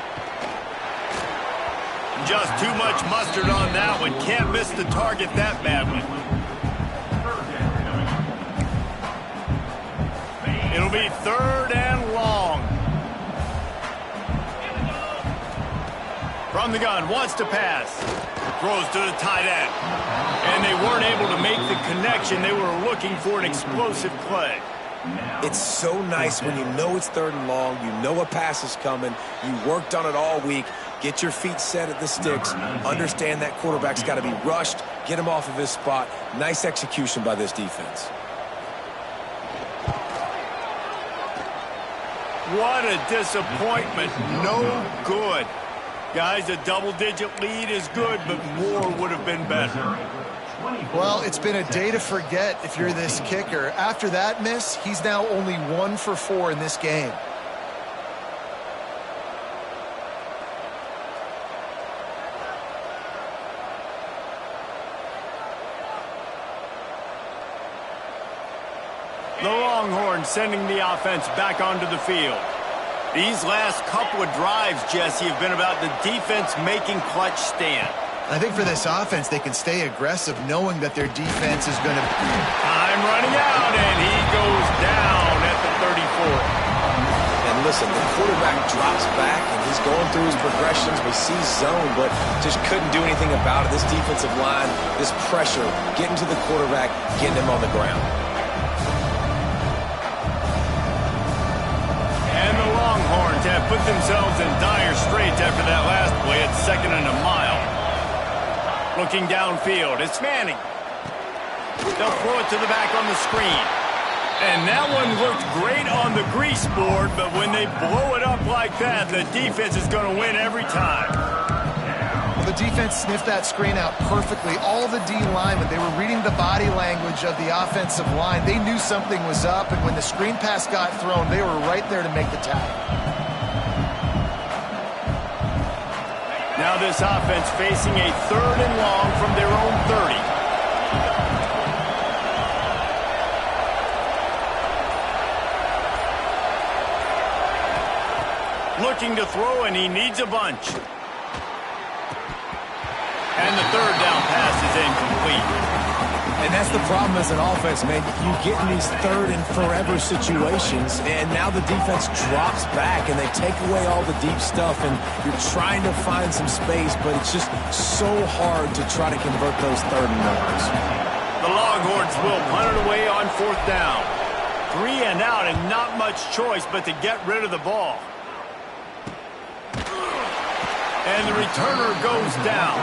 Just too much mustard on that one. Can't miss the target that badly. It'll be 3rd and long. From the gun, wants to pass. Throws to the tight end. And they weren't able to make the connection. They were looking for an explosive play. It's so nice when you know it's 3rd and long, you know a pass is coming, you worked on it all week, get your feet set at the sticks, understand that quarterback's got to be rushed, get him off of his spot. Nice execution by this defense. What a disappointment. No good. Guys, a double-digit lead is good, but more would have been better. Well, it's been a day to forget if you're this kicker. After that miss, he's now only 1 for 4 in this game. The Longhorns sending the offense back onto the field. These last couple of drives, Jesse, have been about the defense making clutch stand. I think for this offense, they can stay aggressive knowing that their defense is going to... Time running out, and he goes down at the 34. And listen, the quarterback drops back, and he's going through his progressions. We see zone, but just couldn't do anything about it. This defensive line, this pressure, getting to the quarterback, getting him on the ground. And the Longhorns have put themselves in dire straits after that last play at 2nd and a mile. Looking downfield, it's Manning. They'll throw it to the back on the screen. And that one looked great on the grease board, but when they blow it up like that, the defense is going to win every time. Well, the defense sniffed that screen out perfectly. All the D linemen, they were reading the body language of the offensive line. They knew something was up, and when the screen pass got thrown, they were right there to make the tackle. Now this offense facing a 3rd and long from their own 30. Looking to throw, and he needs a bunch. And the 3rd down pass is incomplete. And that's the problem as an offense, man. You get in these 3rd and forever situations, and now the defense drops back, and they take away all the deep stuff, and you're trying to find some space, but it's just so hard to try to convert those 3rd and longs. The Longhorns will punt it away on 4th down. 3 and out, and not much choice but to get rid of the ball. And the returner goes down.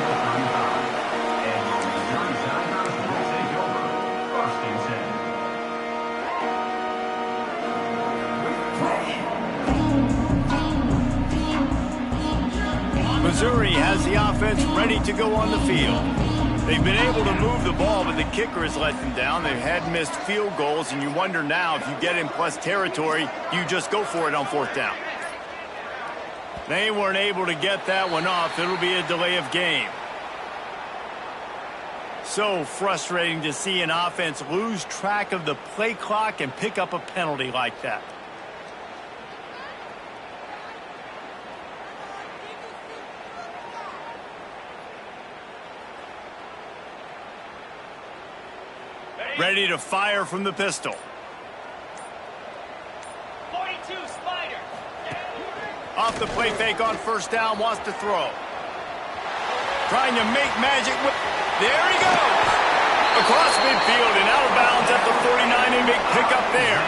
Missouri has the offense ready to go on the field. They've been able to move the ball, but the kicker has let them down. They've had missed field goals, and you wonder now if you get in plus territory, you just go for it on 4th down. They weren't able to get that one off. It'll be a delay of game. So frustrating to see an offense lose track of the play clock and pick up a penalty like that. Ready to fire from the pistol. 42 Spider. Off the play fake on 1st down, wants to throw. Trying to make magic. There he goes. Across midfield and out of bounds at the 49. A big pickup there.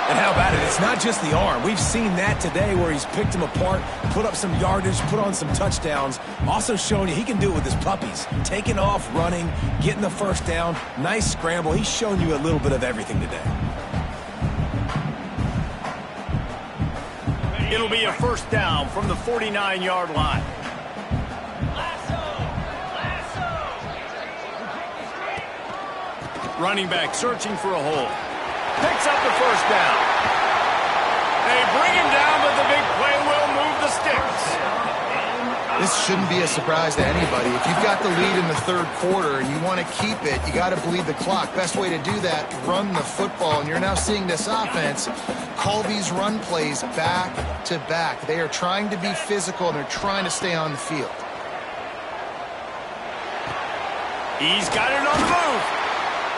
And how about it? It's not just the arm. We've seen that today where he's picked him apart, put up some yardage, put on some touchdowns. Also showing you he can do it with his puppies. Taking off, running, getting the 1st down. Nice scramble. He's shown you a little bit of everything today. It'll be a 1st down from the 49-yard line. Running back searching for a hole. Picks up the 1st down. They bring him down, but the big play will move the sticks. This shouldn't be a surprise to anybody. If you've got the lead in the 3rd quarter and you want to keep it, you got to bleed the clock. Best way to do that, run the football. And you're now seeing this offense call these run plays back to back. They are trying to be physical, and they're trying to stay on the field. He's got it on the move.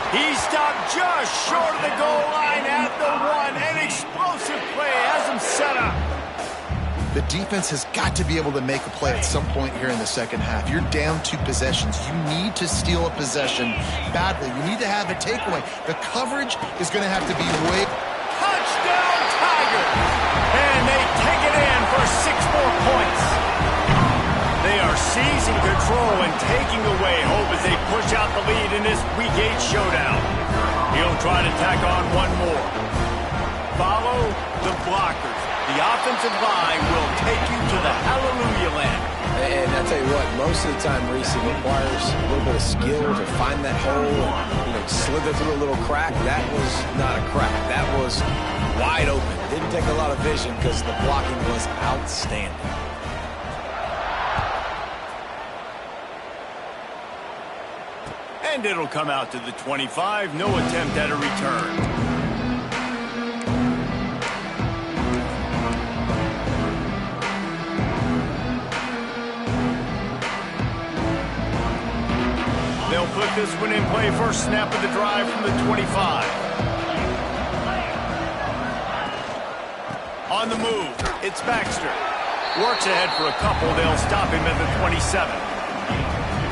He stopped just short of the goal line at the 1. An explosive play has him set up. The defense has got to be able to make a play at some point here in the 2nd half. You're down 2 possessions. You need to steal a possession badly. You need to have a takeaway. The coverage is going to have to be way... Touchdown, Tigers! And they take it in for 6 more points. They are seizing control and taking away hope as they push out the lead in this Week 8 showdown. He'll try to tack on one more. Follow the blockers. The offensive line will take you to the hallelujah land. And I tell you what, most of the time, Reese, it requires a little bit of skill to find that hole and slither through a little crack. That was not a crack. That was wide open. Didn't take a lot of vision because the blocking was outstanding. And it'll come out to the 25. No attempt at a return. They'll put this one in play. First snap of the drive from the 25. On the move, it's Baxter. Works ahead for a couple. They'll stop him at the 27.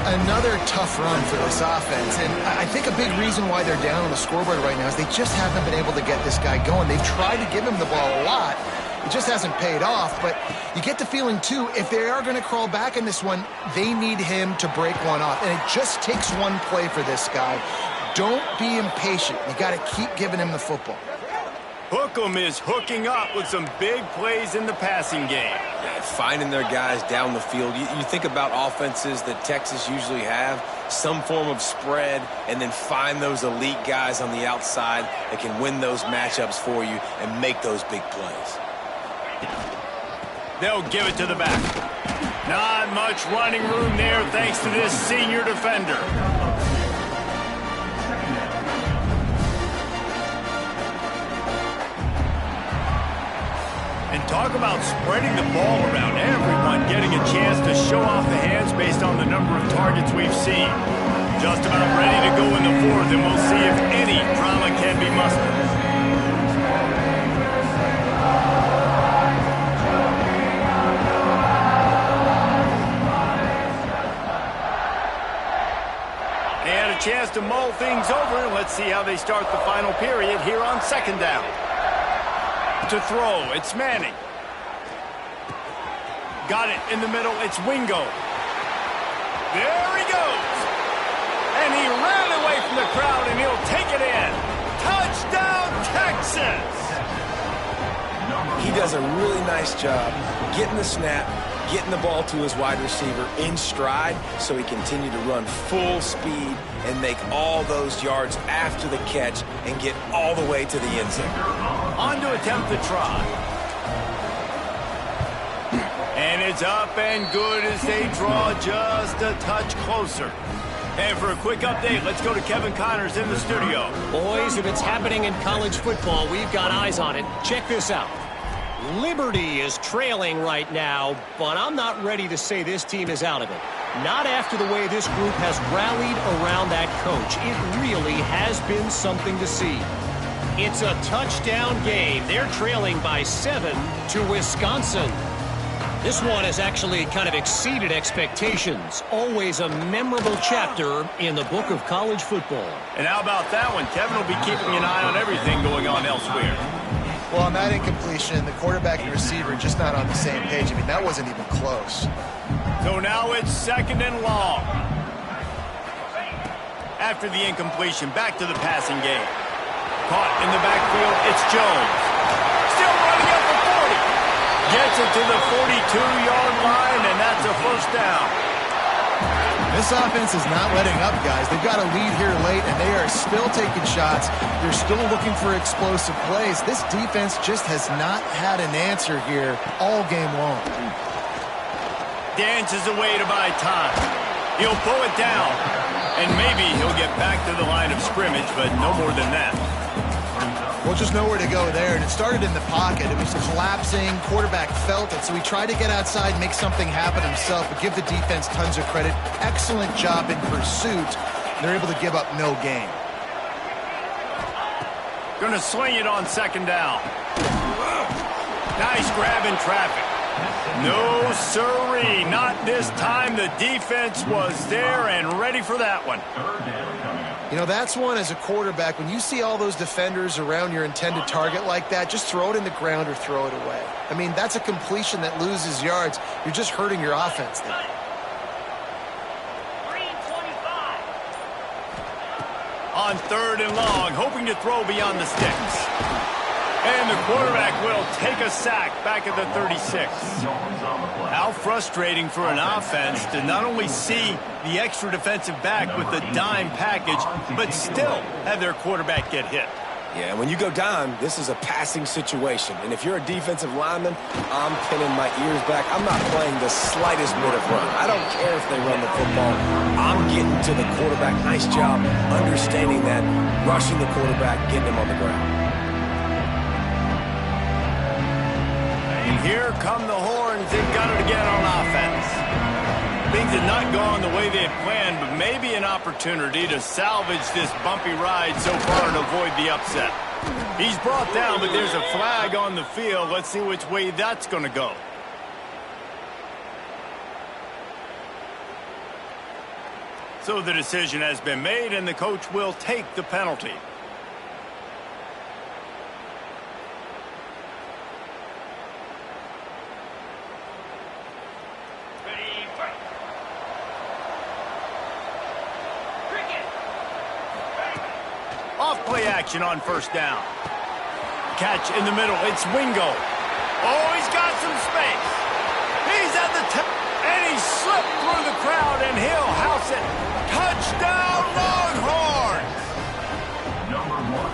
Another tough run for this offense, and I think a big reason why they're down on the scoreboard right now is they just haven't been able to get this guy going. They've tried to give him the ball a lot. It just hasn't paid off, but you get the feeling, too, if they are going to crawl back in this one, they need him to break one off, and it just takes one play for this guy. Don't be impatient. You got to keep giving him the football. Hookem is hooking up with some big plays in the passing game. Yeah, finding their guys down the field. You think about offenses that Texas usually have, some form of spread, and then find those elite guys on the outside that can win those matchups for you and make those big plays. They'll give it to the back. Not much running room there thanks to this senior defender. And talk about spreading the ball around. Everyone getting a chance to show off the hands based on the number of targets we've seen. Just about ready to go in the fourth, and we'll see if any drama can be mustered. They had a chance to mull things over, and let's see how they start the final period here on second down. To throw, it's Manning. Got it in the middle, it's Wingo. There he goes. And he ran away from the crowd, and he'll take it in. Touchdown, Texas! He does a really nice job getting the snap, getting the ball to his wide receiver in stride so he continue to run full speed and make all those yards after the catch and get all the way to the end zone. On to attempt the try. And it's up and good as they draw just a touch closer. And for a quick update, let's go to Kevin Connors in the studio. Boys, if it's happening in college football, we've got eyes on it. Check this out. Liberty is trailing right now, but I'm not ready to say this team is out of it. Not after the way this group has rallied around that coach. It really has been something to see. It's a touchdown game. They're trailing by 7 to Wisconsin. This one has actually kind of exceeded expectations. Always a memorable chapter in the book of college football. And how about that one? Kevin will be keeping an eye on everything going on elsewhere. Well, on that incompletion, the quarterback and receiver are just not on the same page. I mean, that wasn't even close. So now it's second and long. After the incompletion, back to the passing game. Caught in the backfield, it's Jones. Still running up the 40. Gets it to the 42-yard line, and that's a first down. This offense is not letting up, guys. They've got a lead here late, and they are still taking shots. They're still looking for explosive plays. This defense just has not had an answer here all game long. Dances away to buy time. He'll pull it down, and maybe he'll get back to the line of scrimmage, but no more than that. Well, just nowhere to go there, and it started in the pocket. It was collapsing. Quarterback felt it, so he tried to get outside, make something happen himself, but give the defense tons of credit. Excellent job in pursuit. They're able to give up no gain. Going to swing it on second down. Nice grab in traffic. No siree, not this time. The defense was there and ready for that one. You know, that's one as a quarterback. When you see all those defenders around your intended target like that, just throw it in the ground or throw it away. I mean, that's a completion that loses yards. You're just hurting your offense there. On third and long, hoping to throw beyond the sticks. And the quarterback will take a sack back at the 36. How frustrating for an offense to not only see the extra defensive back with the dime package, but still have their quarterback get hit. Yeah, when you go down, this is a passing situation. And if you're a defensive lineman, I'm pinning my ears back. I'm not playing the slightest bit of run. I don't care if they run the football. I'm getting to the quarterback. Nice job understanding that, rushing the quarterback, getting him on the ground. And here come the horns. They've got it again on offense. Things had not gone the way they had planned, but maybe an opportunity to salvage this bumpy ride so far and avoid the upset. He's brought down, but there's a flag on the field. Let's see which way that's going to go. So the decision has been made, and the coach will take the penalty. Off play action on first down. catch in the middle. It's Wingo. Oh, he's got some space. He's at the top, and he slipped through the crowd, and he'll house it. Touchdown, Longhorns!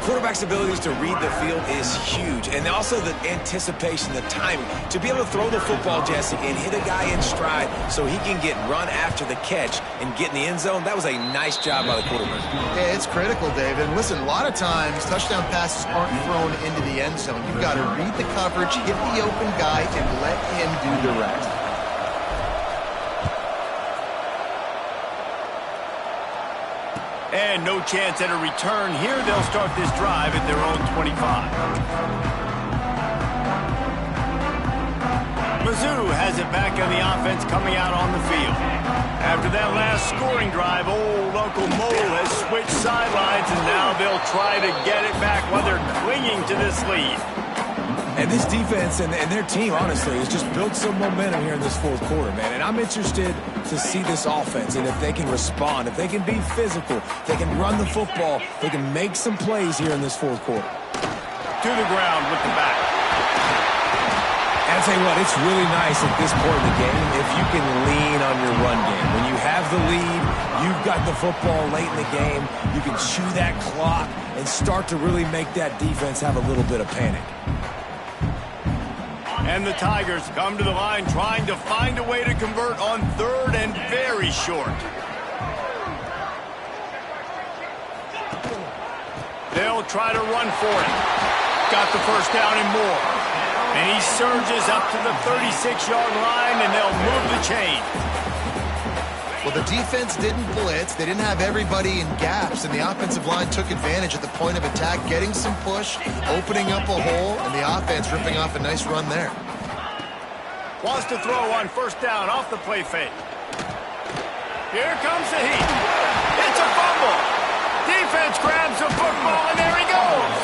Quarterback's abilities to read the field is huge, and also the anticipation, the timing. To be able to throw the football, Jesse, and hit a guy in stride so he can get run after the catch and get in the end zone, that was a nice job by the quarterback. Yeah, it's critical, David. And listen, a lot of times, touchdown passes aren't thrown into the end zone. You've got to read the coverage, hit the open guy, and let him do the rest. And no chance at a return here. They'll start this drive at their own 25. Mizzou has it back on the offense coming out on the field. After that last scoring drive, old Uncle Mole has switched sidelines, and now they'll try to get it back while they're clinging to this lead. And this defense and their team, honestly, has just built some momentum here in this fourth quarter, man. And I'm interested to see this offense and if they can respond, if they can be physical, if they can run the football, they can make some plays here in this fourth quarter. To the ground with the back. And I'll tell you what, it's really nice at this point in the game if you can lean on your run game. When you have the lead, you've got the football late in the game, you can chew that clock and start to really make that defense have a little bit of panic. And the Tigers come to the line trying to find a way to convert on third and very short. They'll try to run for it. Got the first down and more. And he surges up to the 36-yard line, and they'll move the chain. Well, the defense didn't blitz. They didn't have everybody in gaps, and the offensive line took advantage at the point of attack, getting some push, opening up a hole, and the offense ripping off a nice run there. Wants to throw on first down off the play fake. Here comes the heat. It's a fumble. Defense grabs the football, and there he goes.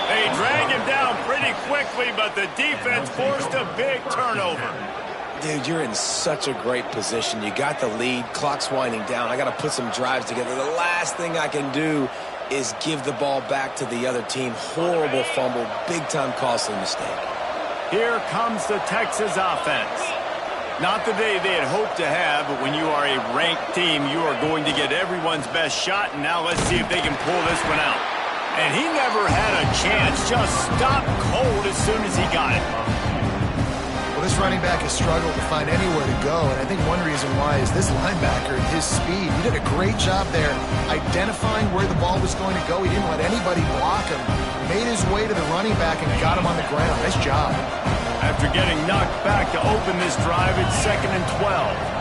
They drag him down pretty quickly, but the defense forced a big turnover. Dude, you're in such a great position. You got the lead, clock's winding down. I got to put some drives together. The last thing I can do is give the ball back to the other team. Horrible fumble, big-time costly mistake. Here comes the Texas offense. Not the day they had hoped to have, but when you are a ranked team, you are going to get everyone's best shot, and now let's see if they can pull this one out. And he never had a chance, just stopped cold as soon as he got it. Well, this running back has struggled to find anywhere to go, and I think one reason why is this linebacker, his speed. He did a great job there identifying where the ball was going to go. He didn't let anybody block him. Made his way to the running back and got him on the ground. Nice job. After getting knocked back to open this drive, it's 2nd and 12.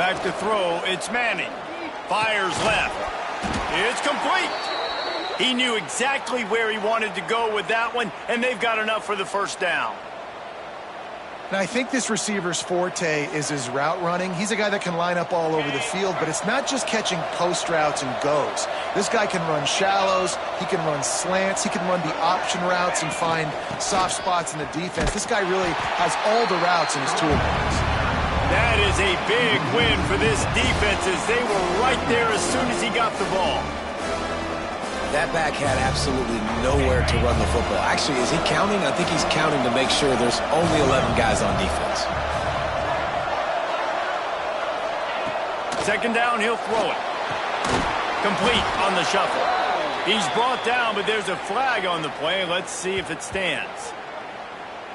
Back to throw, it's Manning. Fires left. It's complete. He knew exactly where he wanted to go with that one, and they've got enough for the first down. And I think this receiver's forte is his route running. He's a guy that can line up all over the field, but it's not just catching post routes and goes. This guy can run shallows, he can run slants, he can run the option routes and find soft spots in the defense. This guy really has all the routes in his toolbox. That is a big win for this defense as they were right there as soon as he got the ball. That back had absolutely nowhere to run the football. Actually, is he counting? I think he's counting to make sure there's only 11 guys on defense. Second down, he'll throw it. Complete on the shuffle. He's brought down, but there's a flag on the play. Let's see if it stands.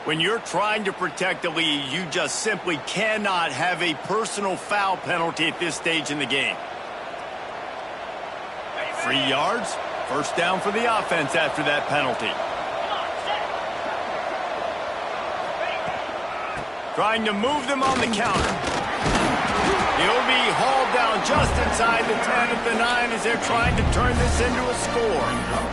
When you're trying to protect the lead, you just simply cannot have a personal foul penalty at this stage in the game. 3 yards, first down for the offense after that penalty. Trying to move them on the counter. He'll be hauled down just inside the 10 at the 9 as they're trying to turn this into a score.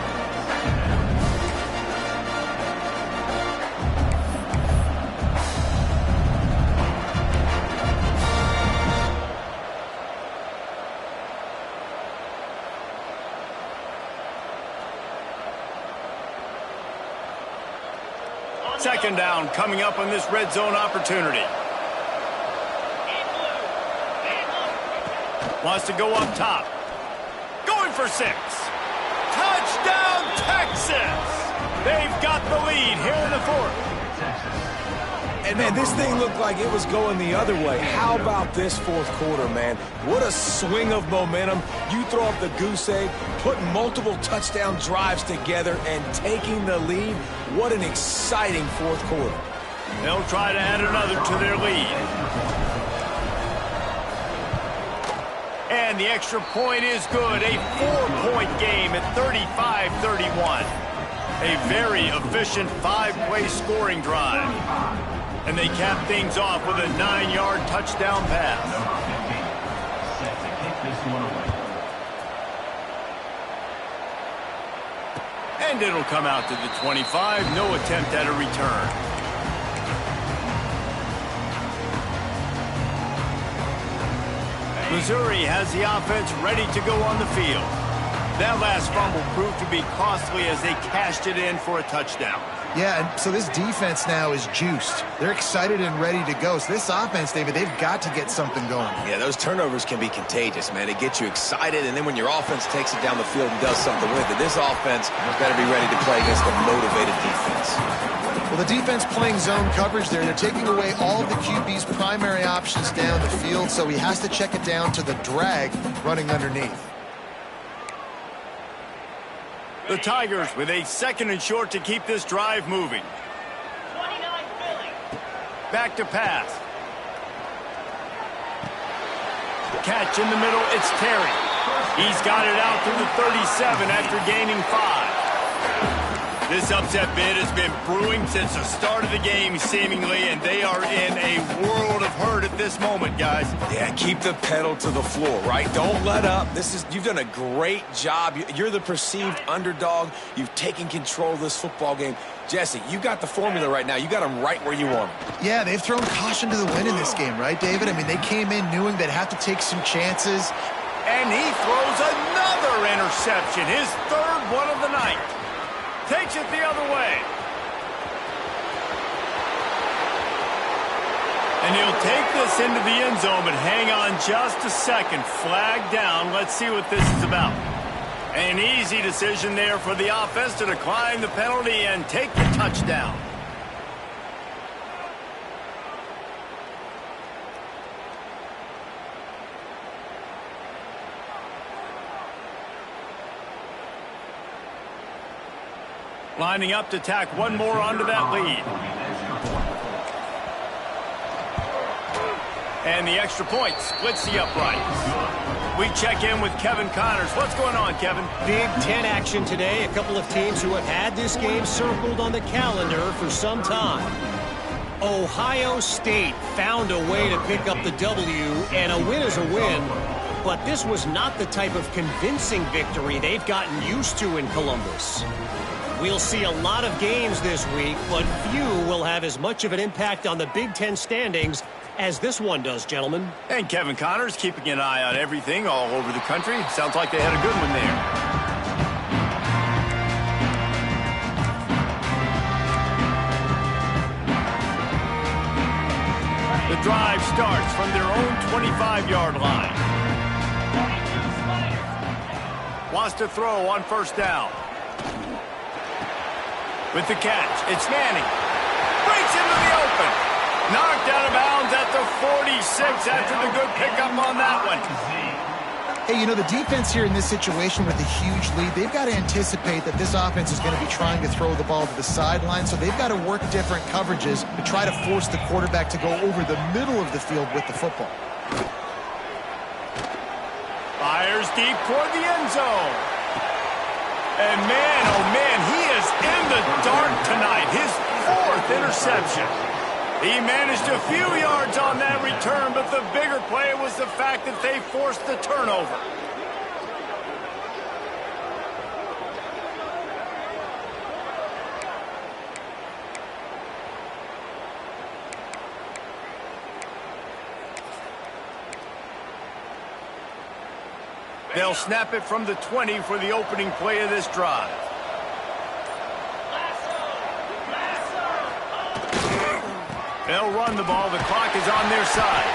Second down coming up on this red zone opportunity. Wants to go up top. Going for 6. Touchdown, Texas! They've got the lead here in the 4th. And, man, this thing looked like it was going the other way. How about this 4th quarter, man? What a swing of momentum. You throw up the goose egg, putting multiple touchdown drives together and taking the lead. What an exciting 4th quarter. They'll try to add another to their lead. And the extra point is good. A 4-point game at 35-31. A very efficient 5-play scoring drive. And they cap things off with a 9-yard touchdown pass. Set to kick this one away. And it'll come out to the 25. No attempt at a return. Missouri has the offense ready to go on the field. That last fumble proved to be costly as they cashed it in for a touchdown. Yeah, and so this defense now is juiced. They're excited and ready to go. So this offense, David, they've got to get something going. Yeah, those turnovers can be contagious, man. It gets you excited, and then when your offense takes it down the field and does something with it, this offense better be ready to play against a motivated defense. Well, the defense playing zone coverage there. They're taking away all of the QB's primary options down the field, so he has to check it down to the drag running underneath. The Tigers with a 2nd and short to keep this drive moving. 29 Philly. Back to pass. Catch in the middle, it's Terry. He's got it out to the 37 after gaining 5. This upset bid has been brewing since the start of the game, seemingly, and they are in a world of hurt at this moment, guys. Yeah, keep the pedal to the floor, right? Don't let up. You've done a great job. You're the perceived underdog. You've taken control of this football game. Jesse, you got the formula right now. You got them right where you want them. Yeah, they've thrown caution to the wind in this game, right, David? I mean, they came in knowing they'd have to take some chances. And he throws another interception, his 3rd one of the night. Takes it the other way. And he'll take this into the end zone, but hang on just a second. Flag down. Let's see what this is about. An easy decision there for the offense to decline the penalty and take the touchdown. Lining up to tack one more onto that lead. And the extra point splits the uprights. We check in with Kevin Connors. What's going on, Kevin? Big Ten action today. A couple of teams who have had this game circled on the calendar for some time. Ohio State found a way to pick up the W, and a win is a win. But this was not the type of convincing victory they've gotten used to in Columbus. We'll see a lot of games this week, but few will have as much of an impact on the Big Ten standings as this one does, gentlemen. And Kevin Connors keeping an eye on everything all over the country. Sounds like they had a good one there. The drive starts from their own 25-yard line. Wants to throw on 1st down. With the catch, it's Manning. Breaks into the open. Knocked out of bounds at the 46 after the good pickup on that one. Hey, you know, the defense here in this situation with a huge lead, they've got to anticipate that this offense is going to be trying to throw the ball to the sideline, so they've got to work different coverages to try to force the quarterback to go over the middle of the field with the football. Fires deep toward the end zone. And man, oh man, he is in the dark tonight. His 4th interception. He managed a few yards on that return, but the bigger play was the fact that they forced the turnover. They'll snap it from the 20 for the opening play of this drive. They'll run the ball. The clock is on their side.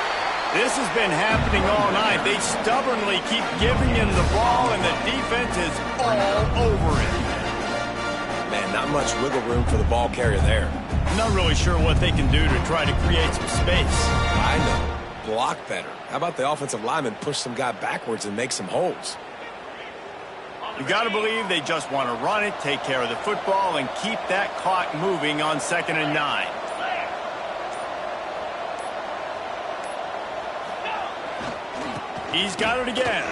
This has been happening all night. They stubbornly keep giving him the ball, and the defense is all over it. Man, not much wiggle room for the ball carrier there. I'm not really sure what they can do to try to create some space. I know. Block better. How about the offensive lineman push some guy backwards and make some holes? You got to believe they just want to run it, take care of the football, and keep that clock moving on 2nd and 9. He's got it again.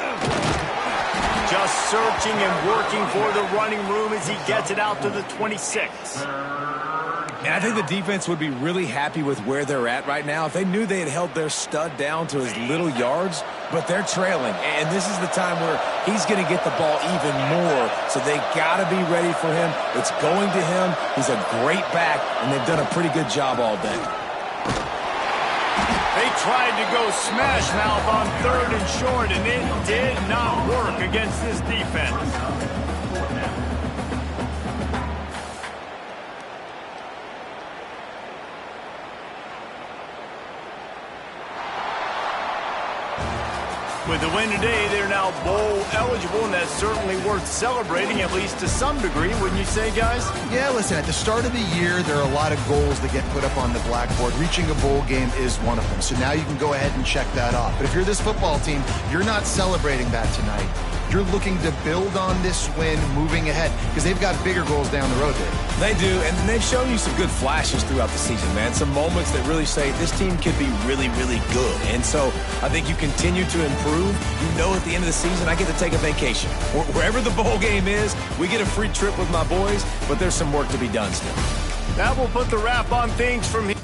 Just searching and working for the running room as he gets it out to the 26. And I think the defense would be really happy with where they're at right now if they knew they had held their stud down to his little yards, but they're trailing. And this is the time where he's going to get the ball even more, so they got to be ready for him. It's going to him. He's a great back, and they've done a pretty good job all day. They tried to go smash mouth on 3rd and short, and it did not work against this defense. With the win today, they're now bowl eligible, and that's certainly worth celebrating, at least to some degree, wouldn't you say, guys? Yeah, listen, at the start of the year, there are a lot of goals that get put up on the blackboard. Reaching a bowl game is one of them. So now you can go ahead and check that off. But if you're this football team, you're not celebrating that tonight. You're looking to build on this win moving ahead because they've got bigger goals down the road there. They do, and they've shown you some good flashes throughout the season, man. Some moments that really say this team could be really, really good. And so I think you continue to improve. You know at the end of the season, I get to take a vacation. Wherever the bowl game is, we get a free trip with my boys, but there's some work to be done still. That will put the wrap on things from here.